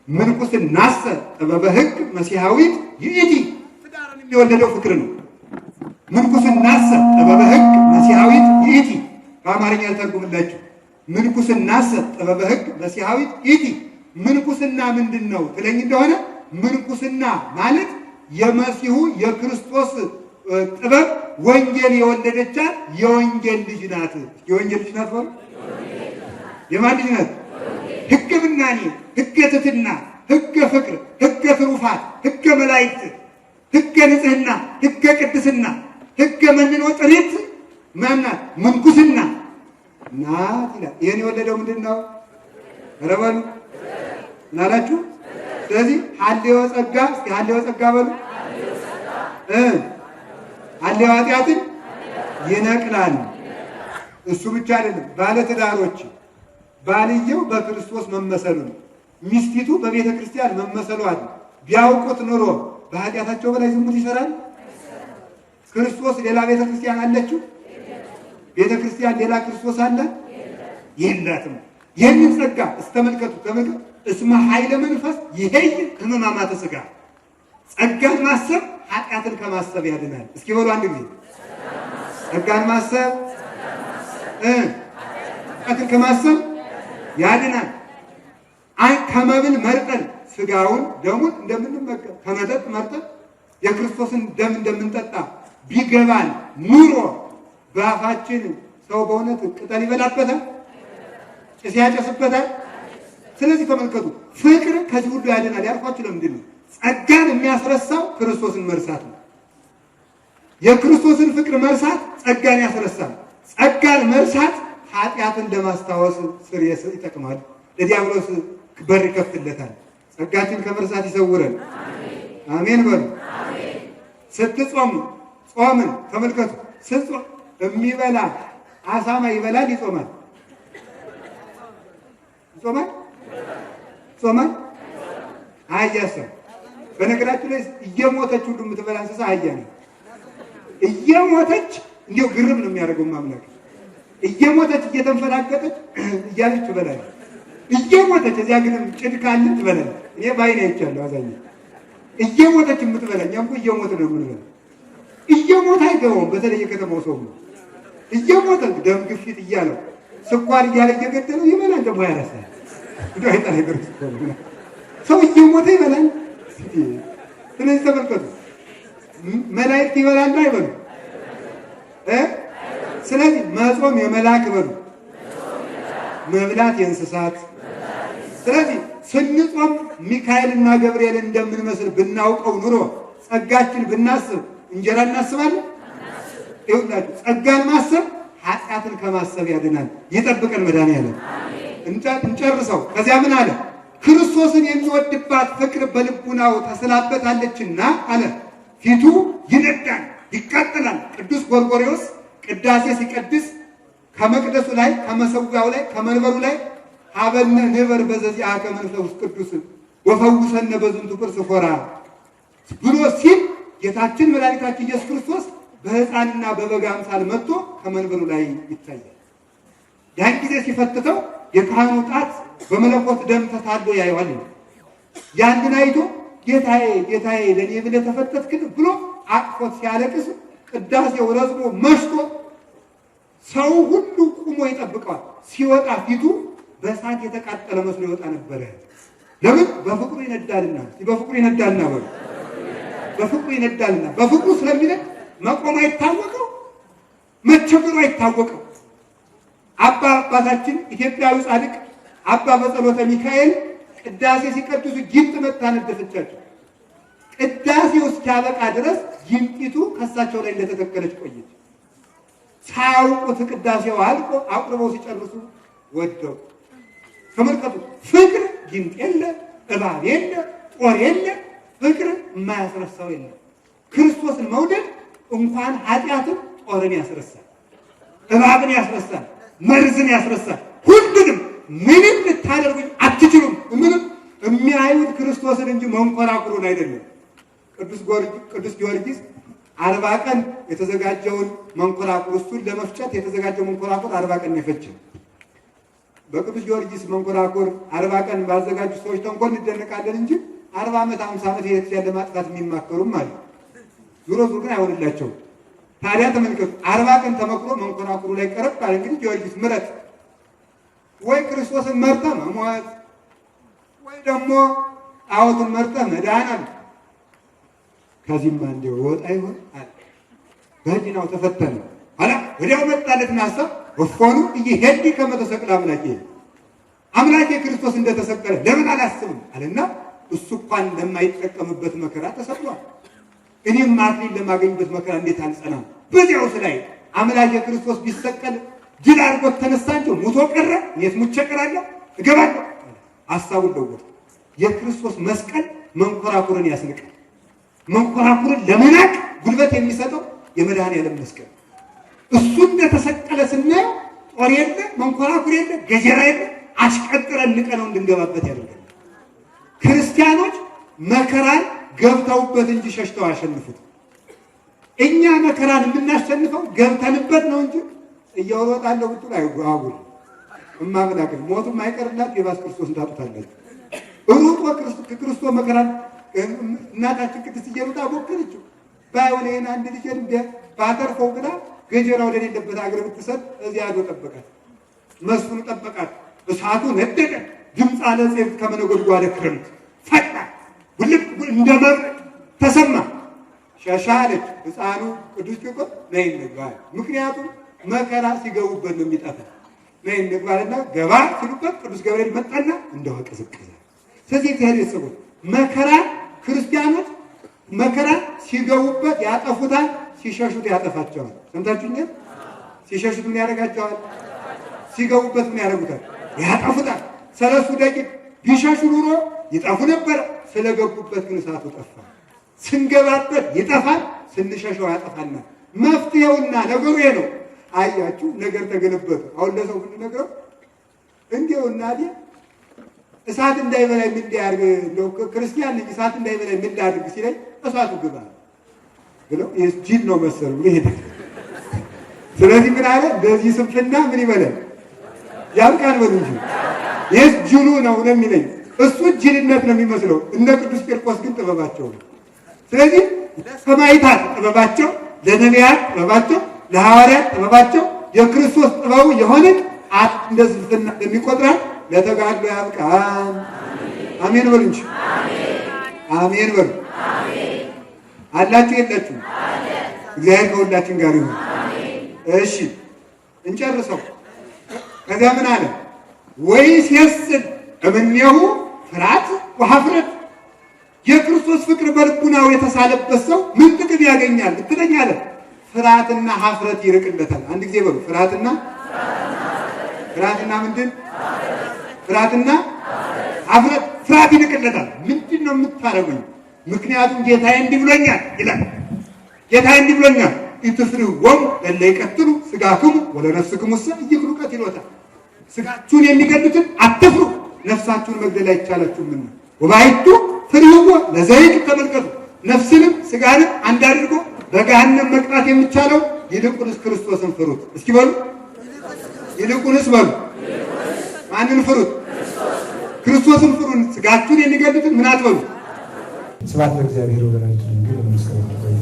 ምንኩስናሰ ጥበበ ሕግ መሲሐዊት ይእቲ። ትዳርን የወለደው ፍቅር ነው። ምንኩስናሰ ጥበበ ሕግ መሲሐዊት ይእቲ። በአማርኛ ልተርጉምላችሁ። ምንኩስናሰ ጥበበ ሕግ መሲሐዊት ይእቲ። ምንኩስና ምንድን ነው ትለኝ እንደሆነ ምንኩስና ማለት የመሲሁ የክርስቶስ ጥበብ ወንጌል የወለደቻት የወንጌል ልጅ ናት። የወንጌል ልጅ ናት ማለት የማን ልጅ ናት? ሕገ ምናኔ፣ ሕገ ትሕትና፣ ሕገ ፍቅር፣ ሕገ ትሩፋት፣ ሕገ መላእክት፣ ሕገ ንጽሕና፣ ሕገ ቅድስና፣ ሕገ መንኖ ጥሪት ማን ናት? ምንኩስና ናት ይላል። ይህን የወለደው ምንድን ነው? ኧረ በሉ ምናላችሁ? ስለዚህ ሀሌወ ጸጋ፣ እስኪ ሀሌወ ጸጋ በሉ። ሀሌወ ኃጢአትን ይነቅላል። እሱ ብቻ አይደለም፣ ባለትዳሮች ባልየው በክርስቶስ መመሰሉ ነው። ሚስቲቱ በቤተ ክርስቲያን መመሰሉ አለ። ቢያውቁት ኑሮ በኃጢአታቸው በላይ ዝሙት ይሰራል። ክርስቶስ ሌላ ቤተ ክርስቲያን አለችው? ቤተ ክርስቲያን ሌላ ክርስቶስ አለ? የላትም። ይህንን ጸጋ እስተመልከቱ፣ ተመልከቱ። እስመ ኃይለ መንፈስ ይሄይ ሕማማተ ሥጋ። ጸጋን ማሰብ ኃጢአትን ከማሰብ ያድናል። እስኪ በሉ አንድ ጊዜ ጸጋን ማሰብ ኃጢአትን ከማሰብ ያድናል። ከመብል መርጠን ሥጋውን ደሙን እንደምንመገብ ከመጠጥ መርጠን የክርስቶስን ደም እንደምንጠጣ ቢገባን ኑሮ በአፋችን ሰው በእውነት ቅጠል ይበላበታል? ጭስ ያጨስበታል? ስለዚህ ተመልከቱ፣ ፍቅር ከዚህ ሁሉ ያድናል። ያልኳችሁ ለምንድን ነው? ጸጋን የሚያስረሳው ክርስቶስን መርሳት ነው። የክርስቶስን ፍቅር መርሳት ጸጋን ያስረሳል። ጸጋን መርሳት ኃጢአትን ለማስታወስ ስር ይጠቅማል። ለዲያብሎስ በር ይከፍትለታል። ጸጋችን ከመርሳት ይሰውረን። አሜን በሉ። ስትጾሙ ጾምን ተመልከቱ። ስትጾም የሚበላ አሳማ ይበላል? ይጾማል? ይጾማል? ይጾማል? አህያሰብ በነገራችሁ ላይ እየሞተች ሁሉ የምትበላ እንስሳ አህያ ነው። እየሞተች እንዲሁ ግርም ነው የሚያደርገው ማምላክ። እየሞተች እየተንፈላገጠች እያለች ትበላለች። እየሞተች እዚያ ግን ጭድ ካለ ትበላለች። እኔ ባይኔ አይቻለሁ። አዛኝ እየሞተች የምትበላ እኛም እኮ እየሞት ነው የምንበላ። እየሞት አይገባውም። በተለይ የከተማው ሰው ነው እየሞተ ደም ግፊት እያለው ስኳር እያለ እየገደለው ይበላል። ደግሞ ያረሳል እንደው አይጣል ነገር ሰው እየሞተ ይበላል። ስለዚህ ተመልከቱ፣ መላእክት ይበላሉ አይበሉ? ስለዚህ መጾም የመላክ በሉ፣ መብላት የእንስሳት። ስለዚህ ስንጾም ሚካኤልና ገብርኤል እንደምንመስል ብናውቀው ኑሮ ጸጋችን ብናስብ እንጀራ እናስባለን? ይሁንላችሁ፣ ጸጋን ማሰብ ኃጢአትን ከማሰብ ያድናል። ይጠብቀን መድኃኒዓለም። እንጨርሰው። ከዚያ ምን አለ? ክርስቶስን የሚወድባት ፍቅር በልቡናው ተስላበታለችና አለ ፊቱ ይነዳል ይቃጠላል። ቅዱስ ጎርጎርዮስ ቅዳሴ ሲቀድስ ከመቅደሱ ላይ ከመሰዊያው ላይ ከመንበሩ ላይ ሀበነ ንበር በዘዚአከ መንፈስ ቅዱስ ወፈውሰነ በዝንቱ ቅርስ ፎራ ብሎ ሲል ጌታችን መድኃኒታችን ኢየሱስ ክርስቶስ በሕፃንና በበግ አምሳል መጥቶ ከመንበሩ ላይ ይታያል። ያን ጊዜ ሲፈትተው የካህኑ ጣት በመለኮት ደም ተታሎ ያየዋል። ያንን አይቶ ጌታዬ ጌታዬ ለእኔ ብለህ ተፈተትክን ብሎ አቅፎት ሲያለቅስ ቅዳሴው ረዝሞ መሽቶ ሰው ሁሉ ቁሞ ይጠብቀዋል። ሲወጣ ፊቱ በእሳት የተቃጠለ መስሎ ይወጣ ነበረ። ለምን? በፍቅሩ ይነዳልና። በፍቅሩ ይነዳልና በሉ። በፍቅሩ ይነዳልና። በፍቅሩ ስለሚነድ መቆም አይታወቀው፣ መቸገሩ አይታወቀው። አባታችን ኢትዮጵያዊ ጻድቅ አባ በጸሎተ ሚካኤል ቅዳሴ ሲቀድሱ ጊንጥ መታ ነደፈቻቸው። ቅዳሴው እስኪያበቃ ድረስ ጊንጢቱ ከሳቸው ላይ እንደተተከለች ቆየች። ሳያውቁት ቅዳሴው አልቆ አቁርበው ሲጨርሱ ወደው። ተመልከቱ፣ ፍቅር ጊንጥ የለ፣ እባብ የለ፣ ጦር የለ፣ ፍቅር የማያስረሳው የለ። ክርስቶስን መውደድ እንኳን ኃጢአትን ጦርን ያስረሳል፣ እባብን ያስረሳል፣ መርዝን ያስረሳል። ሁሉንም ምንም ልታደርጉኝ አትችሉም። ምንም የሚያዩት ክርስቶስን እንጂ መንኮራኩሩን አይደለም። ቅዱስ ጊዮርጊስ 40 ቀን የተዘጋጀውን መንኮራኩር እሱን ለመፍጨት የተዘጋጀው መንኮራኩር 40 ቀን የፈጀው። በቅዱስ ጊዮርጊስ መንኮራኩር 40 ቀን ባዘጋጁ ሰዎች ተንኮል እንደነቃለን እንጂ 40 ዓመት 50 ዓመት የቤተክርስቲያን ለማጥፋት የሚማከሩም አሉ። ዙሮ ዙሮ ግን አይሆንላቸውም። ታዲያ ተመልከቱ፣ 40 ቀን ተመክሮ መንኮራኩሩ ላይ ቀረብ አለ። እንግዲህ ጊዮርጊስ ምረጥ፣ ወይ ክርስቶስን መርጠ መሞት ወይ ደግሞ ጣዖትን መርጠ መዳን አለ። ከዚህም አንዴ ወጣ ይሆን አለ። በህሊናው ተፈተነ አላ ወዲያው መጣለትና ሐሳብ ወፎኑ እየሄድ ከመተሰቅለ አምላኬ ክርስቶስ እንደተሰቀለ ለምን አላስብም አለና እሱ እንኳን ለማይጠቀምበት መከራ ተሰቅሏል። እኔም አክሊል ለማገኝበት መከራ እንዴት አልጸናም? በዚያውስ ላይ አምላኬ ክርስቶስ ቢሰቀል ድል አድርጎት ተነሳ እንጂ ሙቶ ቀረ። እኔስ ሙቼ እቀራለሁ እገባለሁ። ሐሳቡን ለወጠ። የክርስቶስ መስቀል መንኮራኩርን ያስንቃል። መንኮራኩርን ለመናቅ ጉልበት የሚሰጠው የመድኃኔዓለም መስቀል እሱ እንደተሰቀለ ስናየው ጦር የለ መንኮራኩር የለ ገጀራ የለ አሽቀጥረን ንቀነው እንድንገባበት ያደርጋል። ክርስቲያኖች መከራን ገብተውበት እንጂ ሸሽተው አሸንፉት። እኛ መከራን የምናሸንፈው ገብተንበት ነው እንጂ እየወጣለሁ ብትሉ አይጓጉል እማምላክን ሞቱም አይቀርላችሁ የባስ ክርስቶስ እንዳጡታላችሁ ሩጦ ክርስቶስ መከራን እናታችን ቅድስት እየሩጣ ሞከረችው። ባይሆን ይሄን አንድ ልጅ እንደ ባተርፈው ብላ ገጀራ ወደሌለበት አገር ብትሰጥ እዚያ ያዶ ጠበቃት። መስፍኑ ጠበቃት። እሳቱ ነደደ። ድምፅ አለ ጼፍ ከመነጎድጓደ ክረምት ፈጣ ሁልቅ እንደ መብረቅ ተሰማ። ሸሻለች። ሕፃኑ ቅዱስ ቂርቆስ ነይ እንግባ። ምክንያቱም መከራ ሲገቡበት ነው የሚጠፋ። ነይ እንግባልና ገባ ሲሉበት ቅዱስ ገብርኤል መጣና እንደው ቀዘቀዘ። ስለዚህ እግዚአብሔር ሰው መከራ ክርስቲያኖች መከራ ሲገቡበት ያጠፉታል፣ ሲሸሹት ያጠፋቸዋል። ሰምታችሁኛል? ሲሸሹት ምን ያደርጋቸዋል? ሲገቡበት ምን ያደርጉታል? ያጠፉታል። 30 ደቂቅ ቢሸሹ ኑሮ ይጠፉ ነበር። ስለገቡበት ግን እሳቱ ጠፋ። ስንገባበት ይጠፋል፣ ስንሸሸው ያጠፋናል። መፍትሄውና ነገሩ ይሄ ነው። አያችሁ፣ ነገር ተገለበጡ። አሁን ለሰው ሁሉ ነግረው እንዴው እናዲ እሳት እንዳይበላኝ ምን እንዲያርግ ነው ክርስቲያን ልጅ እሳት እንዳይበላኝ ምን ላድርግ ሲለኝ እሳቱ ግባ ብለው ጅል ነው መሰሉ ይሄድ። ስለዚህ ምን አለ በዚህ ስንፍና ምን ይበላል ያልቃል በሉ እንጂ ይህ ጅሉ ነው የሚለኝ። እሱ ጅልነት ነው የሚመስለው። እነ ቅዱስ ቂርቆስ ግን ጥበባቸው ነው። ስለዚህ ለሰማዕታት ጥበባቸው፣ ለነቢያት ጥበባቸው፣ ለሐዋርያት ጥበባቸው የክርስቶስ ጥበቡ የሆነች እንደ ስንፍና የሚቆጥራል። ለተጋድሎ ያብቃን። አሜን በሉ እንጂ አሜን በሉ። አላችሁ የላችሁ? እግዚአብሔር ከሁላችን ጋር ይሁን። እሺ እንጨርሰው። ከዚያ ምን አለ? ወይስ የስል እምኔሁ ፍርሃት ወኀፍረት። የክርስቶስ ፍቅር በልቡናው የተሳለበት ሰው ምን ጥቅም ያገኛል ብትለኝ አለ ፍርሃትና ኀፍረት ይርቅለታል። አንድ ጊዜ በሉ ፍርሃትና ምንድን? ፍርሃትና ኀፍረት። ፍርሃት ይርቅለታል። ምንድን ነው የምታረጉኝ? ምክንያቱም ጌታዬ እንዲህ ብሎኛል ይላል። ጌታዬ እንዲህ ብሎኛል ኢትፍርህዎሙ እለ ይቀትሉ ሥጋክሙ ወለነፍስክሙሰ ኢይክሉ ቀትሎታል። ሥጋችሁን የሚገድሉትን አትፍሩ፣ ነፍሳችሁን መግደል አይቻላችሁምና። ወባሕቱ ፍርህዎ ለዘይቅ። ተመልከቱ፣ ነፍስንም ሥጋንም አንድ አድርጎ በገሃነም መቅጣት የሚቻለው ይልቁንስ ክርስቶስን ፍሩት። እስኪ በሉ ይልቁንስ በሉ። ማንን ፍሩት? ክርስቶስን ፍሩን። ሥጋችሁን የሚገድሉትን ምን አትበሉ። ስብሐት ለእግዚአብሔር ወለወላዲቱ ድንግል ወለመስቀሉ ክቡር።